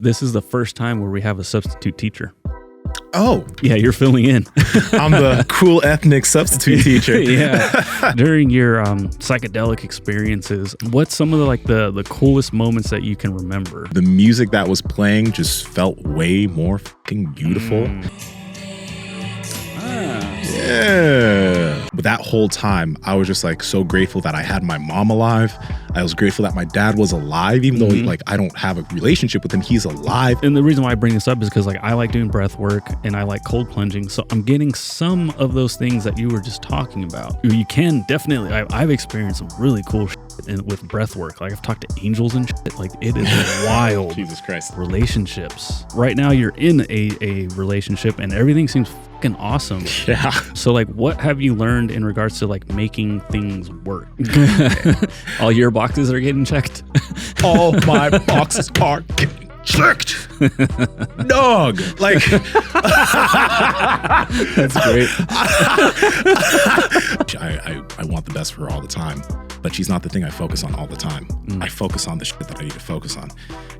This is the first time where we have a substitute teacher. Oh. Yeah, you're filling in. I'm the cool ethnic substitute teacher. Yeah. During your psychedelic experiences, what's some of the coolest moments that you can remember? The music that was playing just felt way more fucking beautiful. Yeah. But that whole time, I was just like so grateful that I had my mom alive. I was grateful that my dad was alive, even though I don't have a relationship with him. He's alive. And the reason why I bring this up is because I like doing breath work and I like cold plunging. So I'm getting some of those things that you were just talking about. You can definitely, I've experienced some really cool shit with breath work. Like I've talked to angels and shit. Like it is wild. Jesus Christ. Relationships. Right now you're in a relationship and everything seems fucking awesome. Yeah. So what have you learned in regards to making things work? All your boxes are getting checked. All my boxes are getting checked. Dog. That's great. I want the best for her all the time, but she's not the thing I focus on all the time. I focus on the shit that I need to focus on.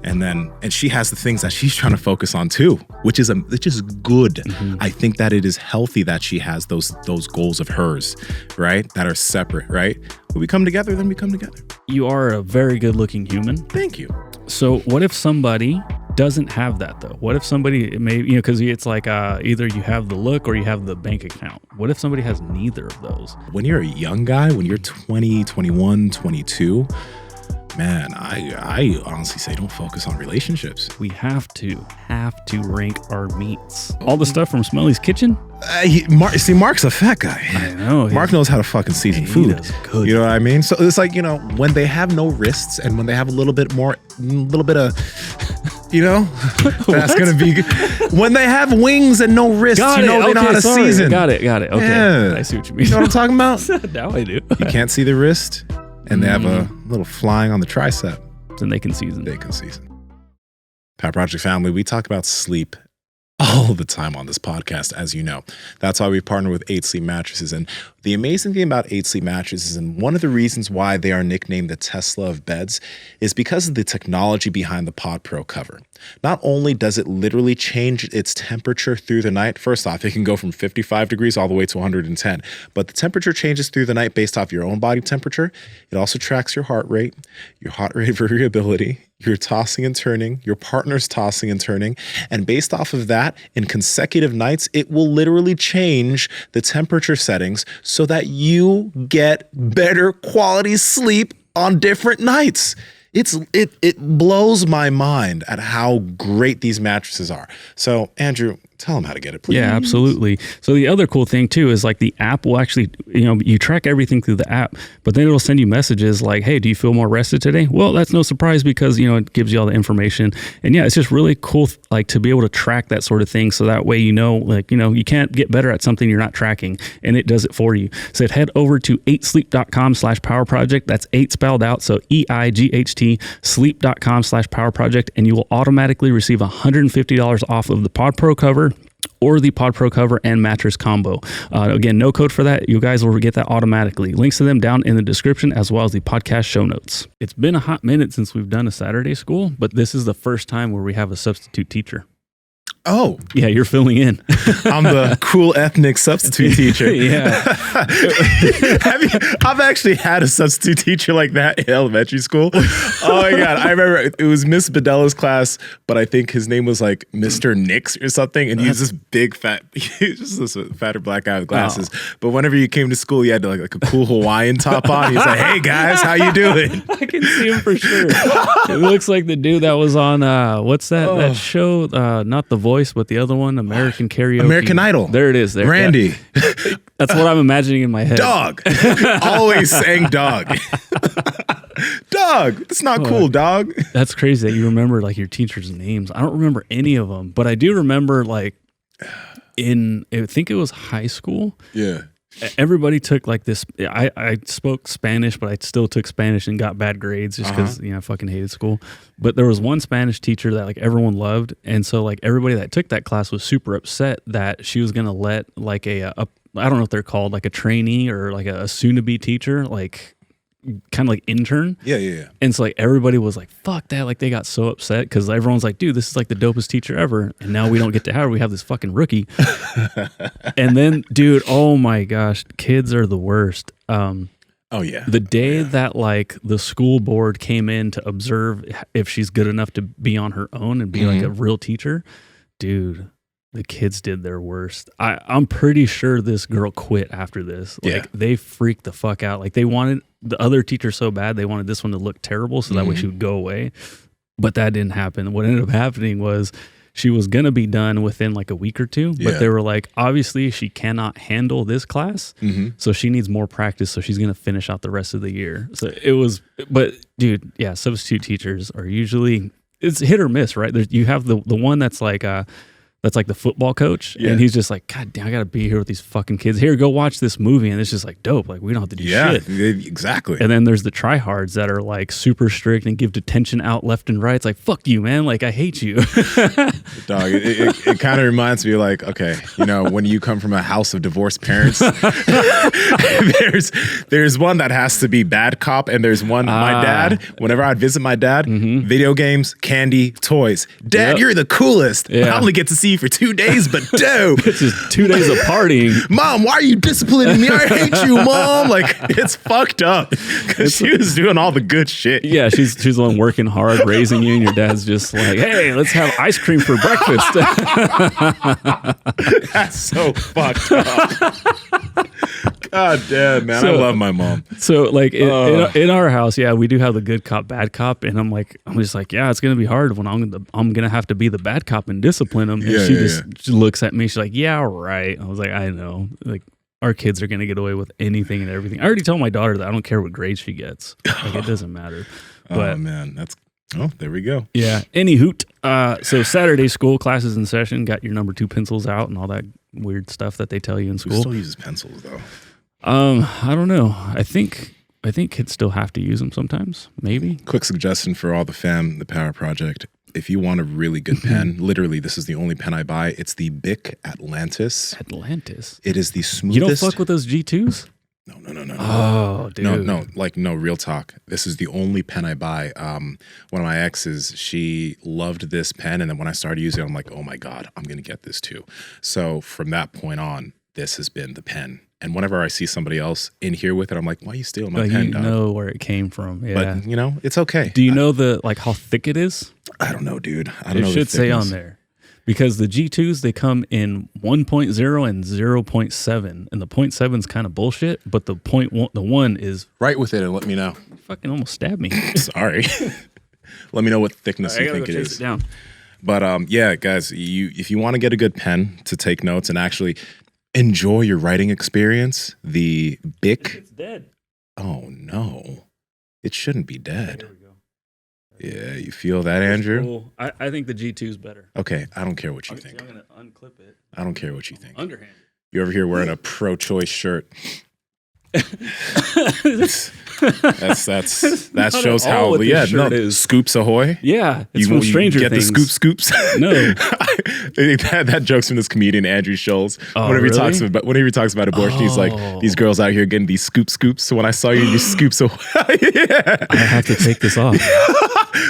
And she has the things that she's trying to focus on too, which is good. I think that it is healthy that she has those goals of hers, right? That are separate, right? When we come together, then we come together. You are a very good looking human. Thank you. So what if somebody doesn't have that though? What if somebody because it's either you have the look or you have the bank account. What if somebody has neither of those? When you're a young guy, when you're 20, 21, 22, man, I honestly say don't focus on relationships. We have to rank our meats. All the stuff from Smelly's Kitchen? Mark's a fat guy. I know. Mark knows how to fucking season food. He does good. You know what I mean? So it's when they have no wrists and when they have a little bit of, that's going to be good. When they have wings and no wrists, they know how to season. Got it. Okay. Yeah. I see what you mean. You know what I'm talking about? Now I do. You can't see the wrist and they have a little flying on the tricep. And they can season. Power Project family, we talk about sleep all the time on this podcast, as you know. That's why we partner with 8 Sleep Mattresses. And the amazing thing about 8 Sleep Mattresses, and one of the reasons why they are nicknamed the Tesla of beds, is because of the technology behind the Pod Pro cover. Not only does it literally change its temperature through the night, first off, it can go from 55 degrees all the way to 110, but the temperature changes through the night based off your own body temperature. It also tracks your heart rate variability, your tossing and turning, your partner's tossing and turning, and based off of that, in consecutive nights, it will literally change the temperature settings so that you get better quality sleep on different nights. It blows my mind at how great these mattresses are. So, Andrew, tell them how to get it, please. Yeah, absolutely. So the other cool thing too is the app will actually, you track everything through the app, but then it'll send you messages like, hey, do you feel more rested today? Well, that's no surprise because, it gives you all the information. And yeah, it's just really cool, to be able to track that sort of thing. So that way, you can't get better at something you're not tracking, and it does it for you. So head over to 8sleep.com/power project. That's 8 spelled out. So EIGHT sleep.com/power project. And you will automatically receive $150 off of the Pod Pro cover or the Pod Pro cover and mattress combo. Again, no code for that. You guys will get that automatically. Links to them down in the description as well as the podcast show notes. It's been a hot minute since we've done a Saturday school, but this is the first time where we have a substitute teacher. Oh. Yeah, you're filling in. I'm the cool ethnic substitute teacher. Yeah. I've actually had a substitute teacher like that in elementary school. Oh my God. I remember it was Miss Bedella's class, but I think his name was Mr. Nix or something. And he was this big fat, he was just this fatter black guy with glasses. Oh. But whenever you came to school, he had like a cool Hawaiian top on. He was like, hey guys, how you doing? I can see him for sure. It looks like the dude that was on, what's that show? Not The Voice, but the other one, American Karaoke. American Idol. There it is. There, Randy. Yeah. That's what I'm imagining in my head. Dog. Always saying dog. Dog. That's not cool, dog. That's crazy that you remember your teachers' names. I don't remember any of them, but I do remember I think it was high school. Yeah. Everybody took this. I spoke Spanish, but I still took Spanish and got bad grades just because I fucking hated school. But there was one Spanish teacher that everyone loved, and so everybody that took that class was super upset that she was gonna let I don't know what they're called, a trainee or a soon to be teacher kind of like intern. Yeah. And so like everybody was like, fuck that. Like they got so upset because everyone's like, dude, this is like the dopest teacher ever. And now we don't get to have her. We have this fucking rookie. And then, dude, oh my gosh, kids are the worst. Oh yeah. The day that like the school board came in to observe if she's good enough to be on her own and be like a real teacher, dude, the kids did their worst. I'm pretty sure this girl quit after this. Like they freaked the fuck out. Like they wanted the other teacher so bad, they wanted this one to look terrible so that way she would go away. But that didn't happen. What ended up happening was she was going to be done within like a week or two, but they were like, obviously she cannot handle this class. So she needs more practice. So she's going to finish out the rest of the year. So it was, but dude, yeah, substitute teachers are usually, it's hit or miss, right? You have the one that's like the football coach, and he's just like, God damn, I gotta be here with these fucking kids. Here, go watch this movie, and it's just like dope. Like we don't have to do shit. Exactly. And then there's the tryhards that are like super strict and give detention out left and right. It's like, fuck you, man. Like I hate you. Dog, it kind of reminds me like, okay, you know, when you come from a house of divorced parents, there's one that has to be bad cop, and there's one, my dad, whenever I'd visit my dad, video games, candy, toys. Dad, you're the coolest. I only get to see you for 2 days, but dope. It's just 2 days of partying. Mom, why are you disciplining me? I hate you, Mom. Like, it's fucked up because she was doing all the good shit. Yeah, she's the one working hard, raising you, and your dad's just like, hey, let's have ice cream for breakfast. That's so fucked up. God damn, man. I love my mom. So like in our house, yeah, we do have the good cop, bad cop. And I'm just like, yeah, it's going to be hard when I'm going to have to be the bad cop and discipline them. And she looks at me. She's like, yeah, right. I was like, I know. Like our kids are going to get away with anything and everything. I already told my daughter that I don't care what grade she gets. Like it doesn't matter. But, oh man, there we go. Yeah. Any hoot. So Saturday school classes in session, got your number 2 pencils out and all that weird stuff that they tell you in school. Who still uses pencils though? I don't know. I think kids still have to use them sometimes. Maybe. Quick suggestion for all the Power Project. If you want a really good pen, literally, this is the only pen I buy. It's the BIC Atlantis. Atlantis. It is the smoothest. You don't fuck with those G2s? No. Oh, dude. No, real talk. This is the only pen I buy. One of my exes, she loved this pen. And then when I started using it, I'm like, oh my God, I'm going to get this too. So from that point on, this has been the pen. And whenever I see somebody else in here with it, I'm like, why are you stealing my pen, dog? You know where it came from. Yeah. But, you know, it's okay. Do you know how thick it is? I don't know, dude. I don't know. It should say on there. Because the G2s, they come in 1.0 and 0.7. And the 0.7 is kind of bullshit, but the 1 is... Right with it and let me know. You fucking almost stabbed me. Sorry. Let me know what thickness you think it is. It down. But yeah, guys, if you want to get a good pen to take notes and actually enjoy your writing experience, the BIC... It's dead. Oh, no. It shouldn't be dead. There we go. Yeah, you feel that, Andrew? Cool. I think the G2 is better. Okay, I don't care what you think. I'm going to unclip it. I don't care what you think. Underhand. You over here wearing a pro-choice shirt. That shows how Scoops Ahoy. Yeah, it's from Stranger Things. Get the scoops. No, that joke's from this comedian Andrew Schultz. Whenever he talks about abortion, he's like, these girls out here getting these scoops. So when I saw you Scoops Ahoy, I have to take this off.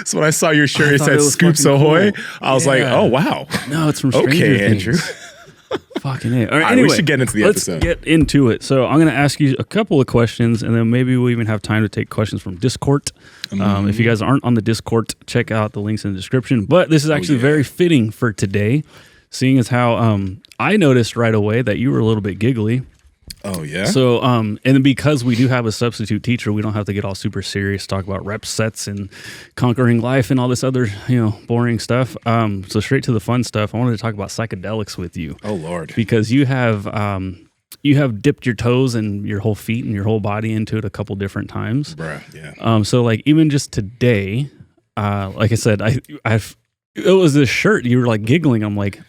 So when I saw your shirt, it said Scoops Ahoy. Cool. I was like, oh wow. No, it's from Stranger Things. Andrew. Fucking it. All right, anyway, we should get into the episode. Let's get into it. So I'm going to ask you a couple of questions, and then maybe we'll even have time to take questions from Discord. If you guys aren't on the Discord, check out the links in the description. But this is actually very fitting for today, seeing as how I noticed right away that you were a little bit giggly. Oh, yeah? So, and then because we do have a substitute teacher, we don't have to get all super serious, talk about rep sets and conquering life and all this other, boring stuff. So straight to the fun stuff. I wanted to talk about psychedelics with you. Oh, Lord. Because you have dipped your toes and your whole feet and your whole body into it a couple different times. Bruh, yeah. So like even just today, like I said, it was this shirt, you were like giggling. I'm like,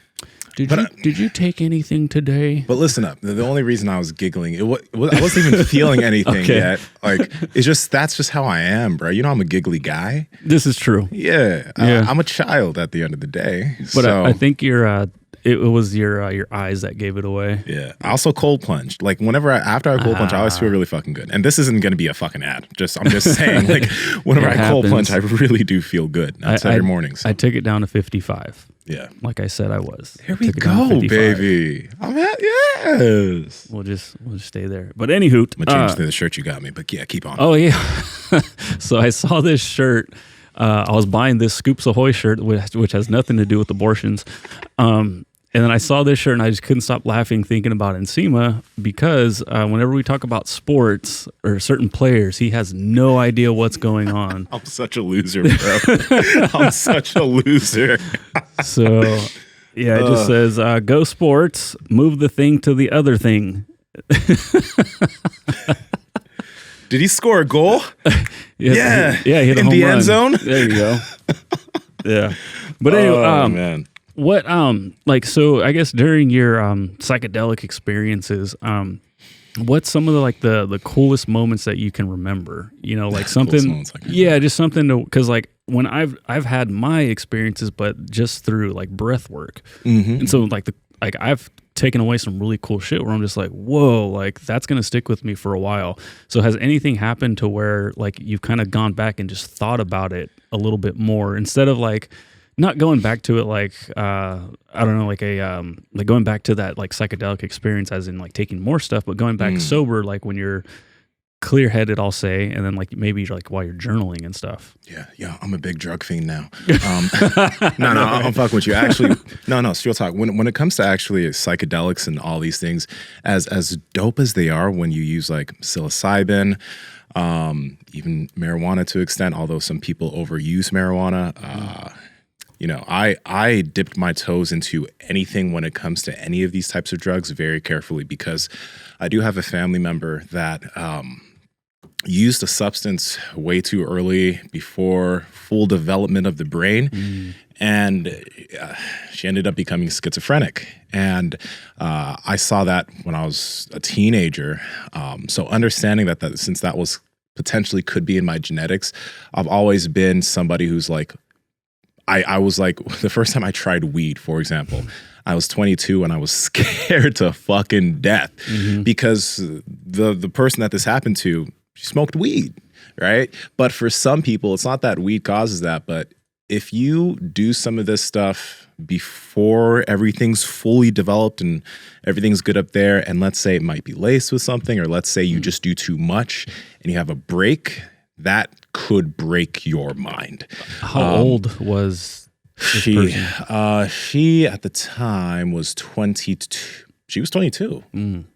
did you take anything today? But listen up. The only reason I was giggling, I wasn't even feeling anything yet. Like that's just how I am, bro. You know, I'm a giggly guy. This is true. Yeah. I'm a child at the end of the day. But I think you're it was your eyes that gave it away. Yeah. I also cold plunge. Like after I cold plunge, I always feel really fucking good. And this isn't going to be a fucking ad. I'm just saying, like, whenever I cold plunge, I really do feel good. That's every morning. So. I took it down to 55. Yeah. Like I said, I was. Here we go, baby. I'm at, yes. We'll just stay there. But anywho. I'm going to change the shirt you got me, but yeah, keep on. Oh, yeah. So I saw this shirt. I was buying this Scoops Ahoy shirt, which has nothing to do with abortions. And then I saw this shirt and I just couldn't stop laughing thinking about Nsima because whenever we talk about sports or certain players, he has no idea what's going on. I'm such a loser, bro. I'm such a loser. So, yeah, it just says, go sports, move the thing to the other thing. Did he score a goal? Yeah. He hit a in home the run. end zone? There you go. Yeah. But anyway, man. What so I guess during your psychedelic experiences, what's some of the coolest moments that you can remember? You know, like something just something to, because like when I've had my experiences, but just through like breath work. And so like I've taken away some really cool shit where I'm just like, whoa, like that's gonna stick with me for a while. So has anything happened to where like you've kind of gone back and just thought about it a little bit more instead of like not going back to it like I don't know, like like going back to that like psychedelic experience as in like taking more stuff, but going back sober, like when you're clear-headed, I'll say, and then like maybe like while you're journaling and stuff. Yeah, I'm a big drug fiend now. No, I'm fucking with you. Actually, no, real talk. When it comes to actually psychedelics and all these things, as dope as they are, when you use like psilocybin, even marijuana to extent, although some people overuse marijuana. You know, I dipped my toes into anything when it comes to any of these types of drugs very carefully because I do have a family member that used a substance way too early before full development of the brain. And she ended up becoming schizophrenic. And I saw that when I was a teenager. So understanding that since that was potentially could be in my genetics, I've always been somebody who's like, I was like, the first time I tried weed, for example, I was 22 and I was scared to fucking death because the person that this happened to, she smoked weed, right? But for some people, it's not that weed causes that, but if you do some of this stuff before everything's fully developed and everything's good up there, and let's say it might be laced with something, or let's say you just do too much and you have a break, that could break your mind. How old was this person? She at the time was 22. She was 22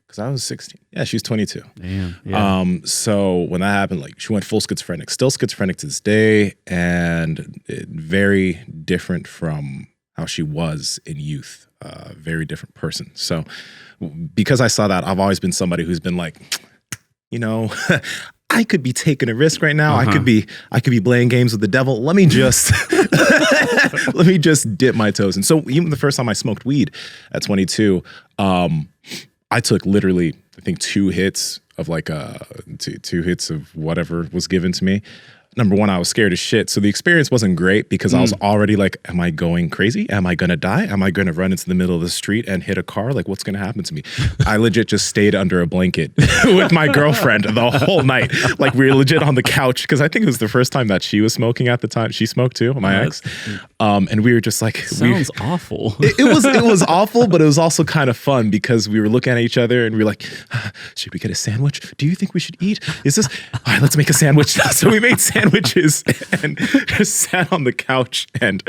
because I was 16. Yeah, she was 22. Damn. Yeah. So when that happened, like she went full schizophrenic, still schizophrenic to this day, and very different from how she was in youth. Very different person. So because I saw that, I've always been somebody who's been like, you know, I could be taking a risk right now. I could be playing games with the devil. Let me just dip my toes in. So even the first time I smoked weed at 22, I took literally, I think 2 hits of like two hits of whatever was given to me. Number one, I was scared as shit. So the experience wasn't great because I was already like, am I going crazy? Am I going to die? Am I going to run into the middle of the street and hit a car? Like, what's going to happen to me? I legit just stayed under a blanket with my girlfriend the whole night. Like, we were legit on the couch because I think it was the first time that she was smoking at the time. She smoked too, my ex. And we were just like... Sounds awful. It was awful, but it was also kind of fun because we were looking at each other and we were like, should we get a sandwich? Do you think we should eat? Is this... All right, let's make a sandwich. So we made sandwiches and just sat on the couch and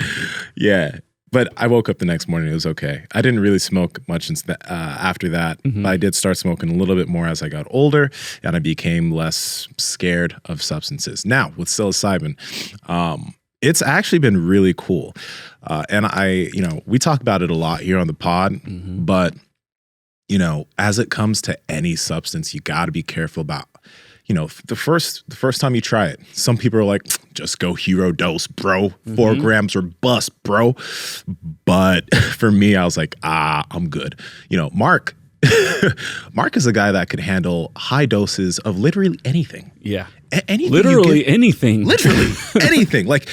yeah. But I woke up the next morning. It was okay. I didn't really smoke much after that. But I did start smoking a little bit more as I got older and I became less scared of substances. Now with psilocybin, it's actually been really cool. And we talk about it a lot here on the pod, but you know, as it comes to any substance, you got to be careful about, you know, the first time you try it, some people are like, just go hero dose, bro. 4 grams or bust, bro. But for me, I was like, I'm good. You know, Mark is a guy that could handle high doses of literally anything. Yeah. Anything. Literally anything. Literally anything. Like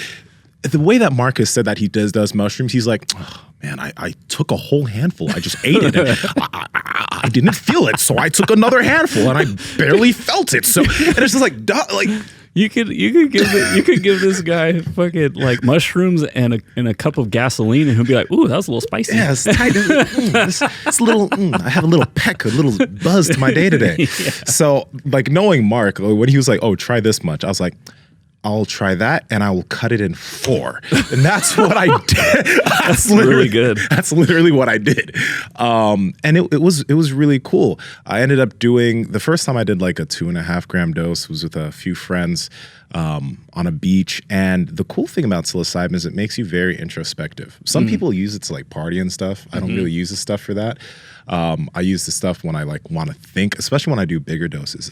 the way that Marcus said that he does mushrooms, he's like, oh, man, I took a whole handful. I just ate it. And I didn't feel it, so I took another handful, and I barely felt it. So, and it's just like, duh, like. You could give this guy fucking like mushrooms and a cup of gasoline, and he'll be like, "Ooh, that was a little spicy." Yeah, it's tight. It's a little. I have a little peck, a little buzz to my day today. Yeah. So, like knowing Mark, when he was like, "Oh, try this much," I was like, I'll try that, and I will cut it in 4. And that's what I did. That's really good. That's literally what I did. And it was really cool. I ended up doing, the first time I did like a 2.5 gram dose was with a few friends on a beach. And the cool thing about psilocybin is it makes you very introspective. Some people use it to like party and stuff. I don't really use this stuff for that. I use this stuff when I like want to think, especially when I do bigger doses.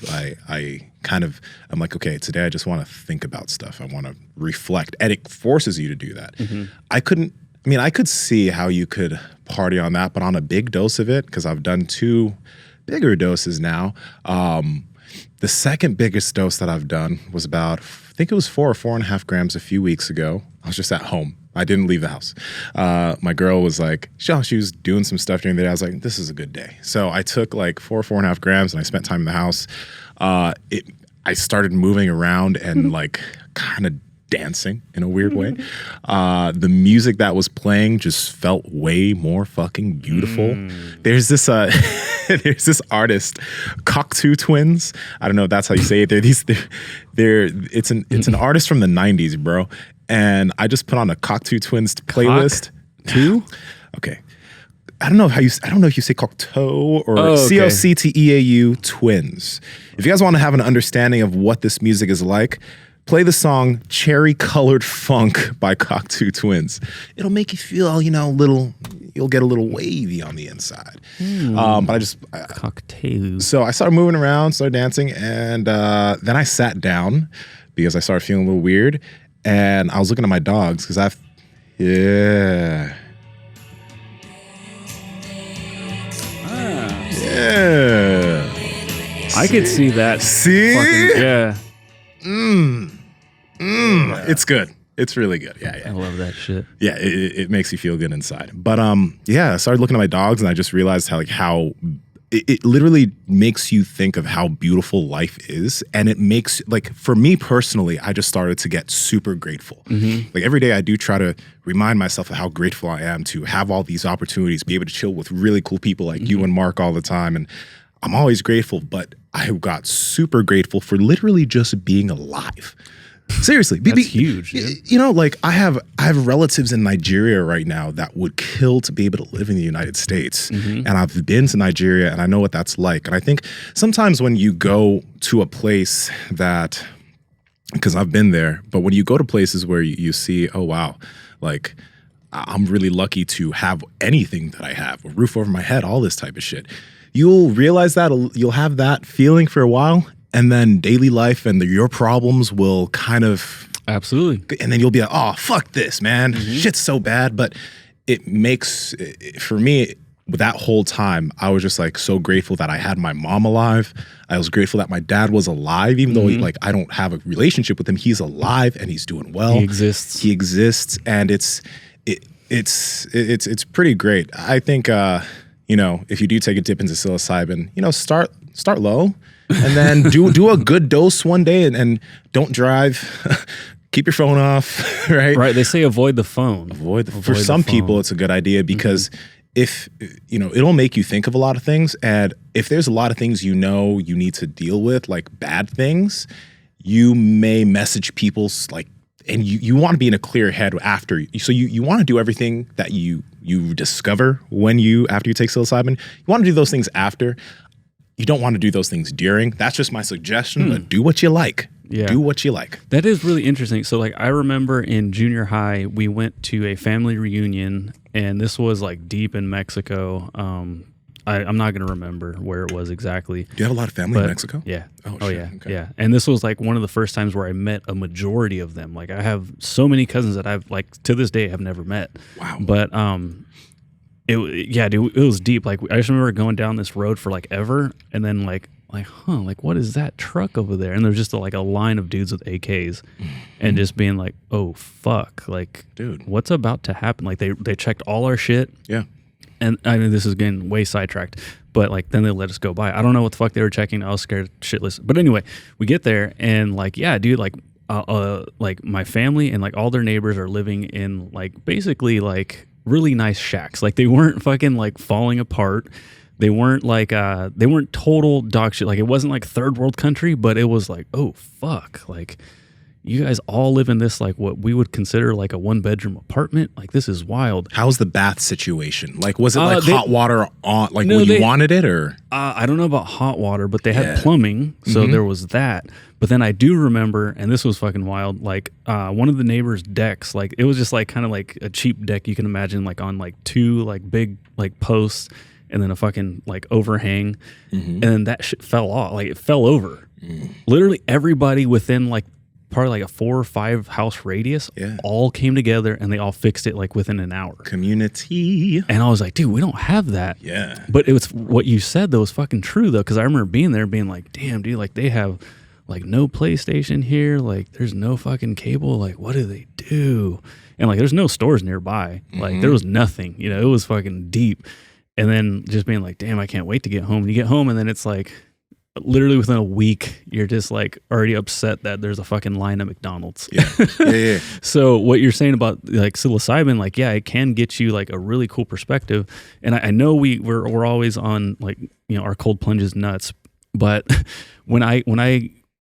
I'm like, okay, today I just want to think about stuff. I want to reflect, and it forces you to do that. I could see how you could party on that, but on a big dose of it, because I've done 2 bigger doses now. The second biggest dose that I've done was about, I think it was 4 or 4.5 grams a few weeks ago. I was just at home. I didn't leave the house. My girl was like, she was doing some stuff during the day. I was like, this is a good day. So I took like 4.5 grams, and I spent time in the house. I started moving around and like kind of dancing in a weird way. The music that was playing just felt way more fucking beautiful. There's this there's this artist, Cocteau Twins. I don't know if that's how you say it. It's an artist from the 90s, bro. And I just put on a Cocteau Twins playlist. Two? Okay. I don't know if you say Cocteau or Cocteau Twins. If you guys want to have an understanding of what this music is like, play the song Cherry Colored Funk by Cocteau Twins. It'll make you feel, you'll get a little wavy on the inside. But Cocteau. So I started moving around, started dancing, and then I sat down because I started feeling a little weird. And I was looking at my dogs because Yeah. I could see that. See? Yeah. It's good. It's really good. Yeah. I love that shit. Yeah, it makes you feel good inside. But I started looking at my dogs, and I just realized how it literally makes you think of how beautiful life is. And it makes, like, for me personally, I just started to get super grateful. Like every day I do try to remind myself of how grateful I am to have all these opportunities, be able to chill with really cool people like you and Mark all the time. And I'm always grateful, but I got super grateful for literally just being alive. Seriously, that's huge. Dude. Like I have relatives in Nigeria right now that would kill to be able to live in the United States. And I've been to Nigeria, and I know what that's like. And I think sometimes when you go to a place that, because I've been there, but when you go to places where you see, oh wow, like I'm really lucky to have anything that I have, a roof over my head, all this type of shit. You'll realize that, you'll have that feeling for a while. And then daily life and your problems will kind of... Absolutely. And then you'll be like, oh, fuck this, man. Shit's so bad. But it makes... For me, that whole time, I was just like so grateful that I had my mom alive. I was grateful that my dad was alive, even though I don't have a relationship with him. He's alive and he's doing well. He exists. And it's pretty great. I think, if you do take a dip into psilocybin, start low. And then do a good dose one day and don't drive. Keep your phone off, right? Right. They say avoid the phone. For some people, it's a good idea because if, it'll make you think of a lot of things. And if there's a lot of things you need to deal with, like bad things, you may message people and you want to be in a clear head after. So you want to do everything that you discover after you take psilocybin. You want to do those things after. You don't want to do those things during. That's just my suggestion, but do what you like. Yeah. Do what you like. That is really interesting. So I remember in junior high, we went to a family reunion, and this was like deep in Mexico. I'm not going to remember where it was exactly. Do you have a lot of family in Mexico? Yeah. Oh yeah. Okay. Yeah. And this was like one of the first times where I met a majority of them. Like I have so many cousins that I've to this day have never met. Wow. But it was deep. Like I just remember going down this road for ever, and then what is that truck over there? And there's just a line of dudes with AKs, and just being like, oh fuck, dude, what's about to happen? Like they checked all our shit. Yeah. And I mean, this is getting way sidetracked, but like then they let us go by. I don't know what the fuck they were checking. I was scared shitless. But anyway, we get there and like, yeah, dude, like my family and like all their neighbors are living in like basically like really nice shacks. Like they weren't fucking like falling apart. They weren't like they weren't total dog shit. Like it wasn't like third world country, but it was like, oh fuck, like you guys all live in this like what we would consider like a 1-bedroom apartment. Like this is wild. How's the bath situation? Like was it like hot water on like when you wanted it or? I don't know about hot water, but they had plumbing, so there was that. But then I do remember, and this was fucking wild, like one of the neighbors' decks, like it was just like kind of like a cheap deck you can imagine, like on like 2 like big like posts and then a fucking like overhang. And then that shit fell off. Like it fell over. Literally everybody within like probably like a 4 or 5 house radius all came together and they all fixed it like within an hour. Community. And I was like, dude, we don't have that. Yeah. But it was what you said though was fucking true though, because I remember being there being like, damn, dude, like they have like no PlayStation here, like there's no fucking cable, like what do they do? And like there's no stores nearby. Like there was nothing, you know, it was fucking deep. And then just being like, damn, I can't wait to get home. And you get home and then it's like literally within a week, you're just like already upset that there's a fucking line at McDonald's. Yeah. So what you're saying about like psilocybin, like, yeah, it can get you like a really cool perspective. And I know we're always on like, you know, our cold plunges nuts. But when I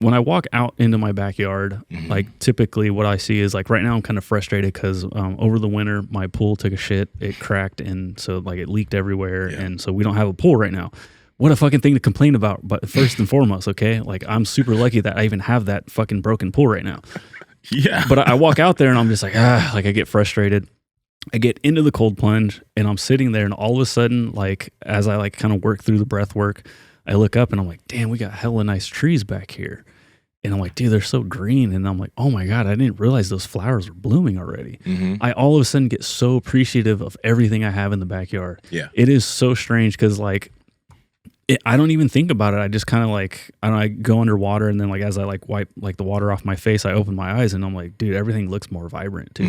walk out into my backyard, like typically what I see is like right now I'm kind of frustrated because over the winter my pool took a shit, it cracked, and so like it leaked everywhere, and so we don't have a pool right now. What a fucking thing to complain about, but first and foremost, okay, like I'm super lucky that I even have that fucking broken pool right now. Yeah. But I walk out there and I'm just like, like I get frustrated. I get into the cold plunge and I'm sitting there and all of a sudden, like as I like kind of work through the breath work, I look up and I'm like, damn, we got hella nice trees back here. And I'm like, dude, they're so green. And I'm like, oh my God, I didn't realize those flowers were blooming already. I all of a sudden get so appreciative of everything I have in the backyard. Yeah. It is so strange because like, I don't even think about it. I just kind of like, I go underwater and then like as I like wipe like the water off my face, I open my eyes and I'm like, dude, everything looks more vibrant too.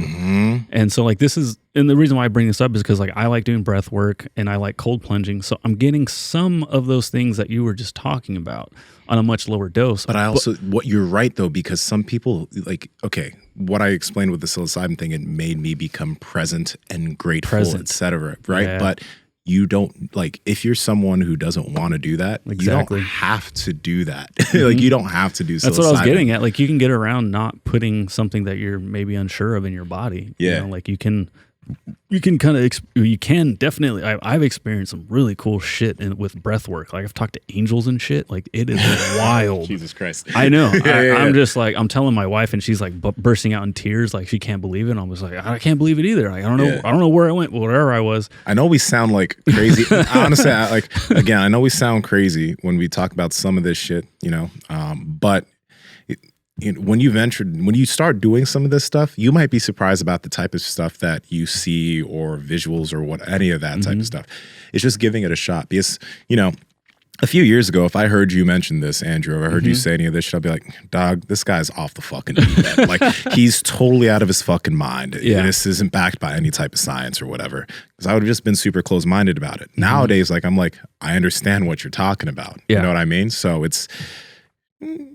And so like this is, and the reason why I bring this up is because like I like doing breath work and I like cold plunging. So I'm getting some of those things that you were just talking about on a much lower dose. But I also, what you're right though, because some people like, okay, what I explained with the psilocybin thing, it made me become present and grateful, etc. Right. Yeah. But you don't like, if you're someone who doesn't want to do that, you don't have to do that. Like you don't have to do psilocybin. That's what I was getting at. Like you can get around not putting something that you're maybe unsure of in your body. Yeah. You know, like you can kind of, you can definitely, I've experienced some really cool shit with breath work. Like I've talked to angels and shit. Like it is wild. Jesus Christ. I know. I'm just like, I'm telling my wife and she's like bursting out in tears. Like she can't believe it. And I was like, I can't believe it either. Like, I don't know where I went, but wherever I was. I know we sound like crazy. Honestly, I know we sound crazy when we talk about some of this shit, you know, but when you start doing some of this stuff, you might be surprised about the type of stuff that you see or visuals or what, any of that type of stuff. It's just giving it a shot because, you know, a few years ago, if I heard you mention this, Andrew, or I heard you say any of this shit, I'd be like, dog, this guy's off the fucking deep end. Like, he's totally out of his fucking mind. Yeah. This isn't backed by any type of science or whatever. Because I would have just been super close-minded about it. Nowadays, like, I'm like, I understand what you're talking about. You know what I mean? So it's,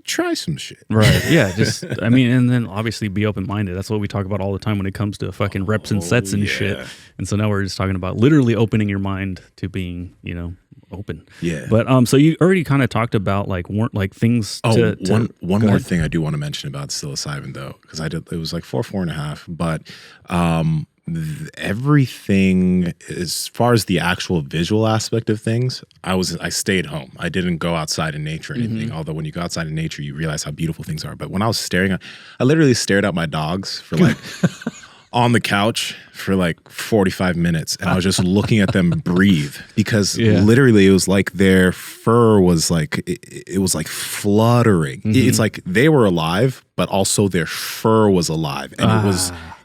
try some shit. Right. Yeah. Just, I mean, and then obviously be open-minded. That's what we talk about all the time when it comes to fucking reps and sets and shit. And so now we're just talking about literally opening your mind to being, you know, open. Yeah. But so you already kind of talked about like things. One more thing I do want to mention about psilocybin though, because it was like 4.5, but everything as far as the actual visual aspect of things, I stayed home. I didn't go outside in nature or anything. Although when you go outside in nature, you realize how beautiful things are. But when I was I literally stared at my dogs for like on the couch for like 45 minutes, and I was just looking at them breathe because literally it was like their fur was like it was like fluttering. It's like they were alive, but also their fur was alive, and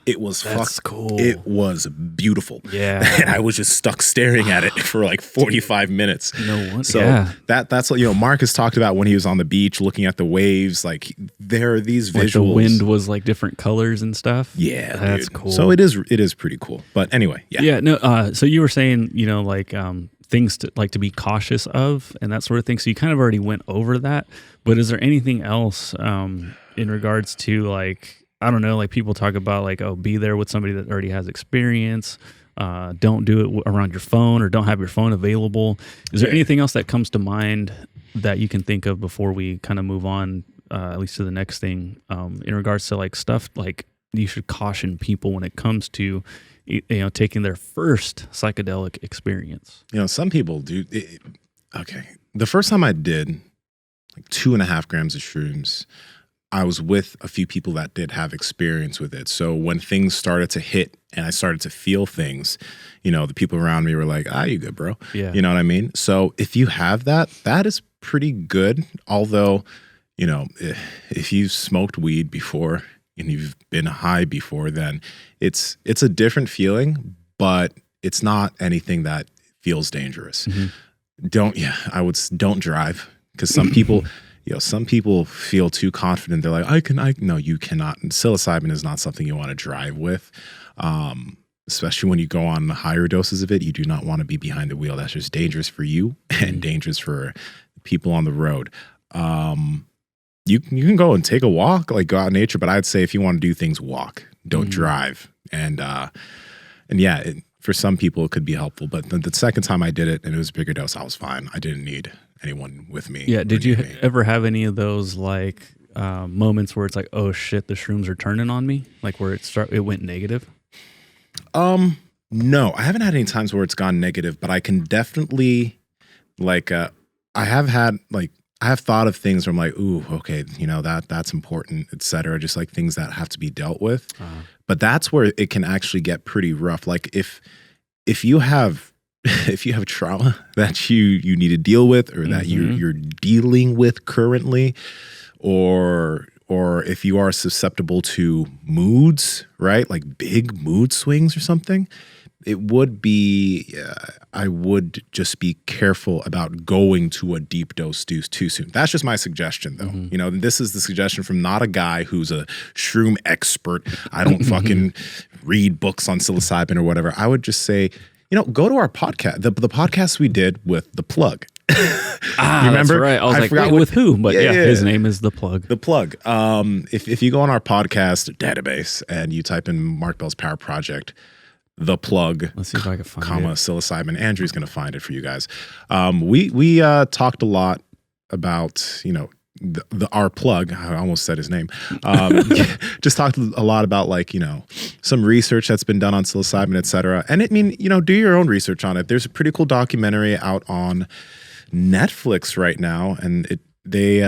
It was That's cool. It was beautiful. Yeah. And I was just stuck staring at it for like 45 minutes. No wonder. So that's what, Marcus talked about when he was on the beach looking at the waves. Like there are these visuals. Like the wind was like different colors and stuff. Yeah. That's dude. cool. So it is pretty cool. But anyway, yeah. Yeah. No. So you were saying, like things to be cautious of and that sort of thing. So you kind of already went over that. But is there anything else in regards to like, I don't know, like people talk about like, oh, be there with somebody that already has experience. Don't do it around your phone or don't have your phone available. Is there anything else that comes to mind that you can think of before we kind of move on, at least to the next thing, in regards to like stuff like you should caution people when it comes to, taking their first psychedelic experience? Some people do. Okay. The first time I did like 2.5 grams of shrooms, I was with a few people that did have experience with it. So when things started to hit and I started to feel things, the people around me were like, you good, bro. Yeah. You know what I mean? So if you have that is pretty good. Although, if you've smoked weed before and you've been high before, then it's a different feeling, but it's not anything that feels dangerous. Mm-hmm. Don't drive, because some people some people feel too confident. They're like, no, you cannot. And psilocybin is not something you want to drive with. Especially when you go on higher doses of it, you do not want to be behind the wheel. That's just dangerous for you and dangerous for people on the road. You can go and take a walk, like go out in nature. But I'd say if you want to do things, walk, don't drive. And yeah, for some people it could be helpful. But the second time I did it and it was a bigger dose, I was fine. I didn't need anyone with me. Yeah. Did you ever have any of those like moments where it's like, oh shit, the shrooms are turning on me? Like where it went negative? No, I haven't had any times where it's gone negative, but I can definitely I have thought of things where I'm like, ooh, okay, that's important, etc. Just like things that have to be dealt with. But that's where it can actually get pretty rough. Like if you have trauma that you need to deal with, or that you're dealing with currently, or if you are susceptible to moods, right? Like big mood swings or something, it would be, I would just be careful about going to a deep dose too soon. That's just my suggestion though. This is the suggestion from not a guy who's a shroom expert. I don't fucking read books on psilocybin or whatever. I would just say, go to our podcast, the podcast we did with The Plug. You remember? That's right. I was like, wait, with who? But yeah, his name is The Plug. The Plug. If you go on our podcast database and you type in Mark Bell's Power Project, The Plug, let's see if I can find it. Psilocybin, Andrew's going to find it for you guys. We talked a lot about, our plug, I almost said his name, just talked a lot about some research that's been done on psilocybin, et cetera. And do your own research on it. There's a pretty cool documentary out on Netflix right now, and they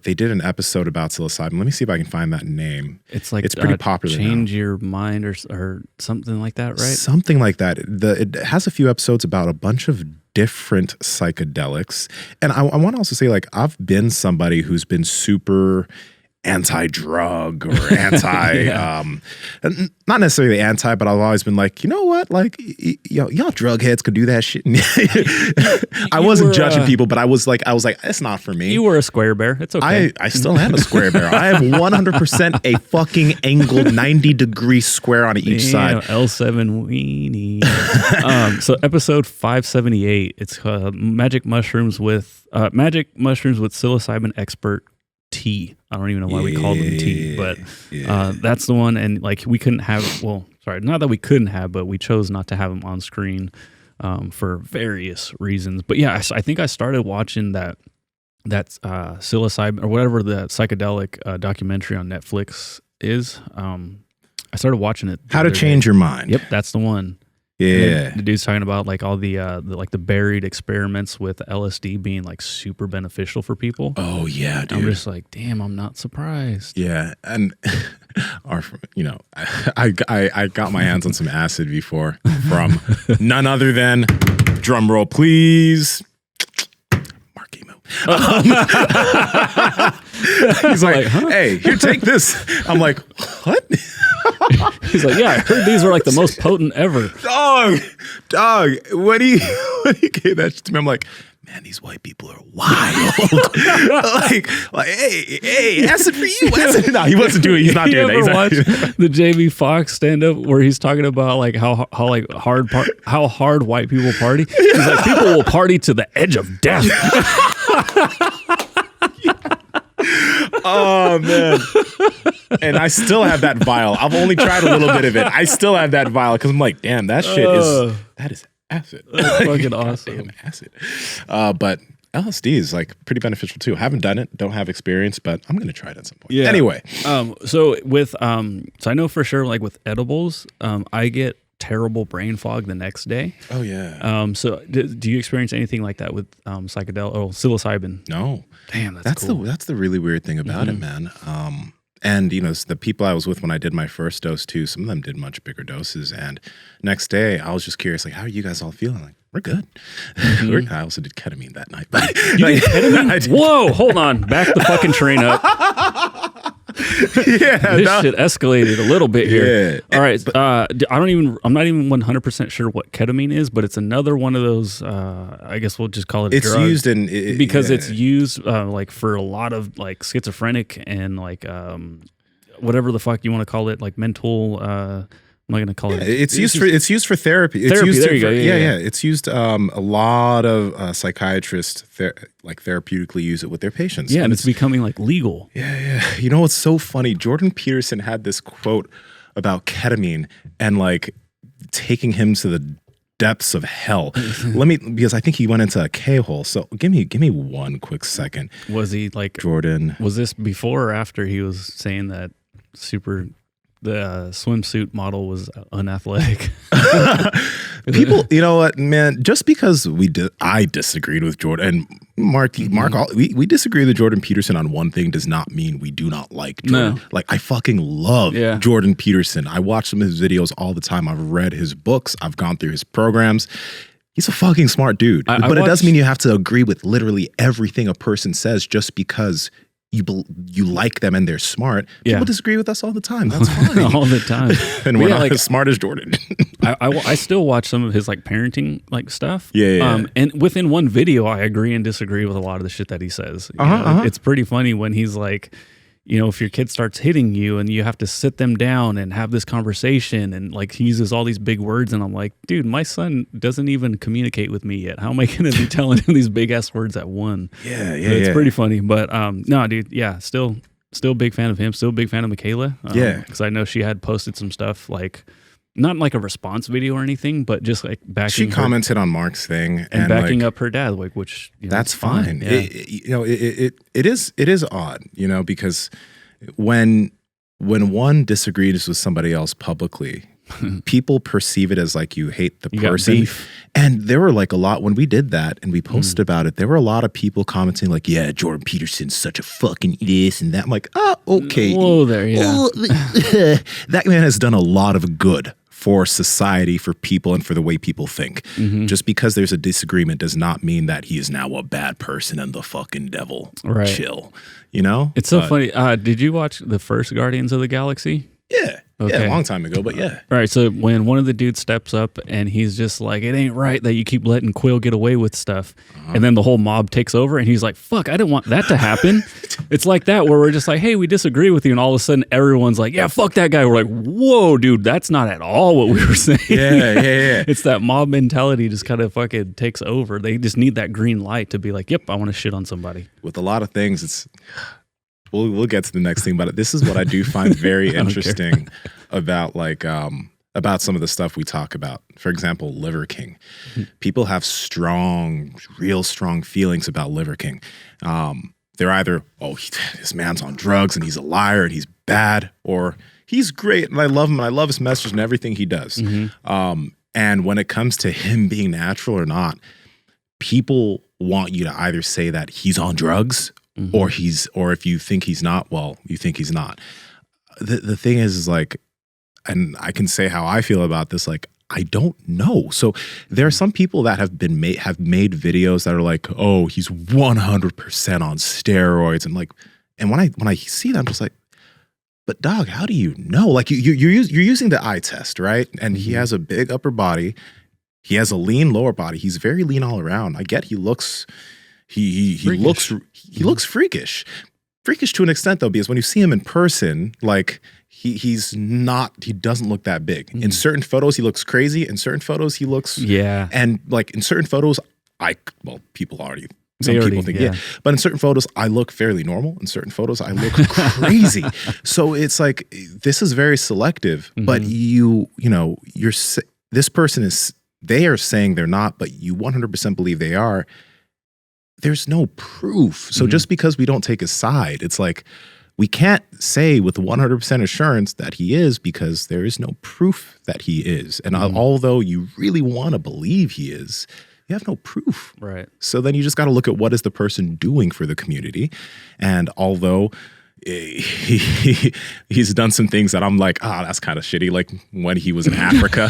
did an episode about psilocybin. Let me see if I can find that name. It's pretty popular. Change now. Your Mind or something like that, right? Something like that. It has a few episodes about a bunch of different psychedelics. And I want to also say, I've been somebody who's been super anti-drug or not necessarily anti, but I've always been like, you know what? Y'all drug heads could do that shit. I wasn't judging people, but I was like, it's not for me. You were a square bear. It's okay. I still am a square bear. I have 100% a fucking angled 90-degree square on each side. L7 weenie. So episode 578, it's Magic Mushrooms with Psilocybin Expert T. I don't even know why we called them T, but that's the one. And we couldn't have, not that we couldn't have, but we chose not to have them on screen for various reasons. But yeah, I think I started watching that psilocybin or whatever the psychedelic documentary on Netflix is. I started watching it. How to Change Your Mind. Yep, that's the one. Yeah, the dude's talking about all the buried experiments with LSD being super beneficial for people. Oh yeah, dude. I'm just like, damn, I'm not surprised. Yeah, and I got my hands on some acid before from none other than, drum roll please, Mark Emo. He's like, huh? Hey, here, take this. I'm like, what? He's like, yeah, I heard these were like the most potent ever. Dog. When he gave that shit to me, I'm like, man, these white people are wild. like, hey, acid for you. Acid. No, he wasn't doing it. He's not doing that. You ever watch the Jamie Foxx stand up where he's talking about like how hard white people party? He's like, people will party to the edge of death. Oh man. And I still have that vial. I've only tried a little bit of it. I still have that vial because I'm like, damn, that is acid. That's fucking awesome. Damn acid. But LSD is like pretty beneficial too. Haven't done it, don't have experience, but I'm gonna try it at some point. Yeah. Anyway. So I know for sure, like with edibles, I get terrible brain fog the next day. Oh yeah. So do you experience anything like that with psychedelic or psilocybin? No. Damn, that's cool. That's the really weird thing about it, man. And you know, the people I was with when I did my first dose too, some of them did much bigger doses. And next day, I was just curious, like, how are you guys all feeling? Like, we're good. I also did ketamine that night. But you did ketamine? Whoa, hold on, back the fucking train up. This shit escalated a little bit here. All right, I'm not even 100% sure what ketamine is, but it's another one of those. I guess we'll just call it. It's drug used it's used like for a lot of like schizophrenic and like whatever the fuck you want to call it, like mental. I'm not gonna call it. It's used for therapy. There you go. Yeah. It's used. A lot of psychiatrists therapeutically use it with their patients. Yeah, and it's becoming like legal. Yeah. You know what's so funny? Jordan Peterson had this quote about ketamine and like taking him to the depths of hell. Because I think he went into a K-hole. So give me one quick second. Was he like Jordan? Was this before or after he was saying that the swimsuit model was unathletic? People, you know what, man? Just because I disagreed with Jordan and Mark, we disagreed with Jordan Peterson on one thing does not mean we do not like Jordan. No. Like I fucking love Jordan Peterson. I watch some of his videos all the time. I've read his books. I've gone through his programs. He's a fucking smart dude. But it doesn't mean you have to agree with literally everything a person says just because you like them and they're smart. People disagree with us all the time. That's fine. All the time. And we're not as smart as Jordan. I still watch some of his like parenting like stuff. Yeah. And within one video, I agree and disagree with a lot of the shit that he says. It's pretty funny when he's like, you know, if your kid starts hitting you and you have to sit them down and have this conversation, and like he uses all these big words, and I'm like, dude, my son doesn't even communicate with me yet. How am I going to be telling him these big ass words at one? It's pretty funny. But no, dude, still big fan of him. Still a big fan of Michaela. Because I know she had posted some stuff like, not like a response video or anything, but just like backing. She commented on Mark's thing and backing up her dad, like, which that's fine. It is odd, you know, because when one disagrees with somebody else publicly, people perceive it as like you hate the person. And there were like a lot when we did that and we posted about it. There were a lot of people commenting like, "Yeah, Jordan Peterson's such a fucking this and that." I'm like, okay. Whoa there, that man has done a lot of good for society, for people, and for the way people think. Just because there's a disagreement does not mean that he is now a bad person and the fucking devil. Right. Chill. You know? It's so funny. Did you watch the first Guardians of the Galaxy? Yeah. Okay. Yeah, a long time ago, but yeah. All right, so when one of the dudes steps up and he's just like, it ain't right that you keep letting Quill get away with stuff. And then the whole mob takes over and he's like, fuck, I didn't want that to happen. It's like that where we're just like, hey, we disagree with you. And all of a sudden everyone's like, yeah, fuck that guy. We're like, whoa, dude, that's not at all what we were saying. Yeah. It's that mob mentality just kind of fucking takes over. They just need that green light to be like, yep, I want to shit on somebody. With a lot of things, it's... We'll get to the next thing, but this is what I do find very interesting about like about some of the stuff we talk about. For example, Liver King. People have real strong feelings about Liver King. They're either, this man's on drugs and he's a liar and he's bad, or he's great and I love him and I love his message and everything he does. And when it comes to him being natural or not, people want you to either say that he's on drugs or if you think he's not, well, you think he's not. The thing is like, and I can say how I feel about this, like, I don't know. So there are some people that have made videos that are like, oh, he's 100% on steroids. And like, and when I see that, I'm just like, But dog, how do you know? Like you're using the eye test, right? And he has a big upper body. He has a lean lower body. He's very lean all around. I get he looks looks freakish. Freakish to an extent though, because when you see him in person, like he doesn't look that big. In certain photos he looks crazy. In certain photos he looks and like in certain photos people already people think but in certain photos I look fairly normal. In certain photos I look crazy. So it's like this is very selective. But this person is, they are saying they're not, but you 100% believe they are. There's no proof. So just because we don't take a side, it's like we can't say with 100% assurance that he is, because there is no proof that he is. And although you really want to believe he is, you have no proof. Right. So then you just got to look at what is the person doing for the community. And although he's done some things that I'm like, that's kind of shitty. Like when he was in Africa,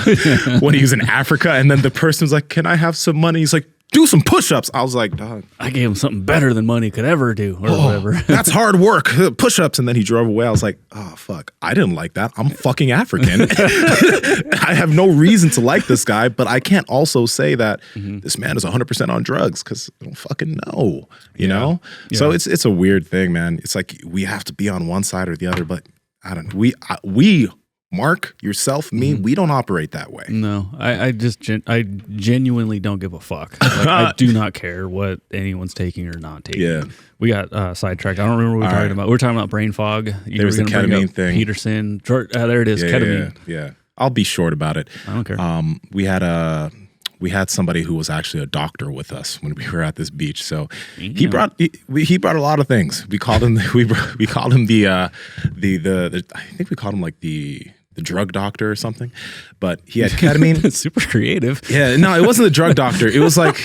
and then the person was like, can I have some money? He's like, do some push-ups. I was like, dog, I gave him something better than money could ever do, or whatever. That's hard work. Push-ups. And then he drove away. I was like, oh, fuck. I didn't like that. I'm fucking African. I have no reason to like this guy, but I can't also say that this man is 100% on drugs, because I don't fucking know, you know? Yeah. So it's a weird thing, man. It's like we have to be on one side or the other, but I don't know. We Mark, yourself, me, we don't operate that way. No, I genuinely don't give a fuck. Like, I do not care what anyone's taking or not taking. Yeah. We got sidetracked. I don't remember what we were talking about. We were talking about brain fog. There was the ketamine thing. Peterson. There it is, ketamine. Yeah. I'll be short about it. I don't care. We had somebody who was actually a doctor with us when we were at this beach. So he brought a lot of things. We called him we called him the I think we called him like the drug doctor or something. But he had ketamine. It's super creative. Yeah, no, it wasn't the drug doctor. It was like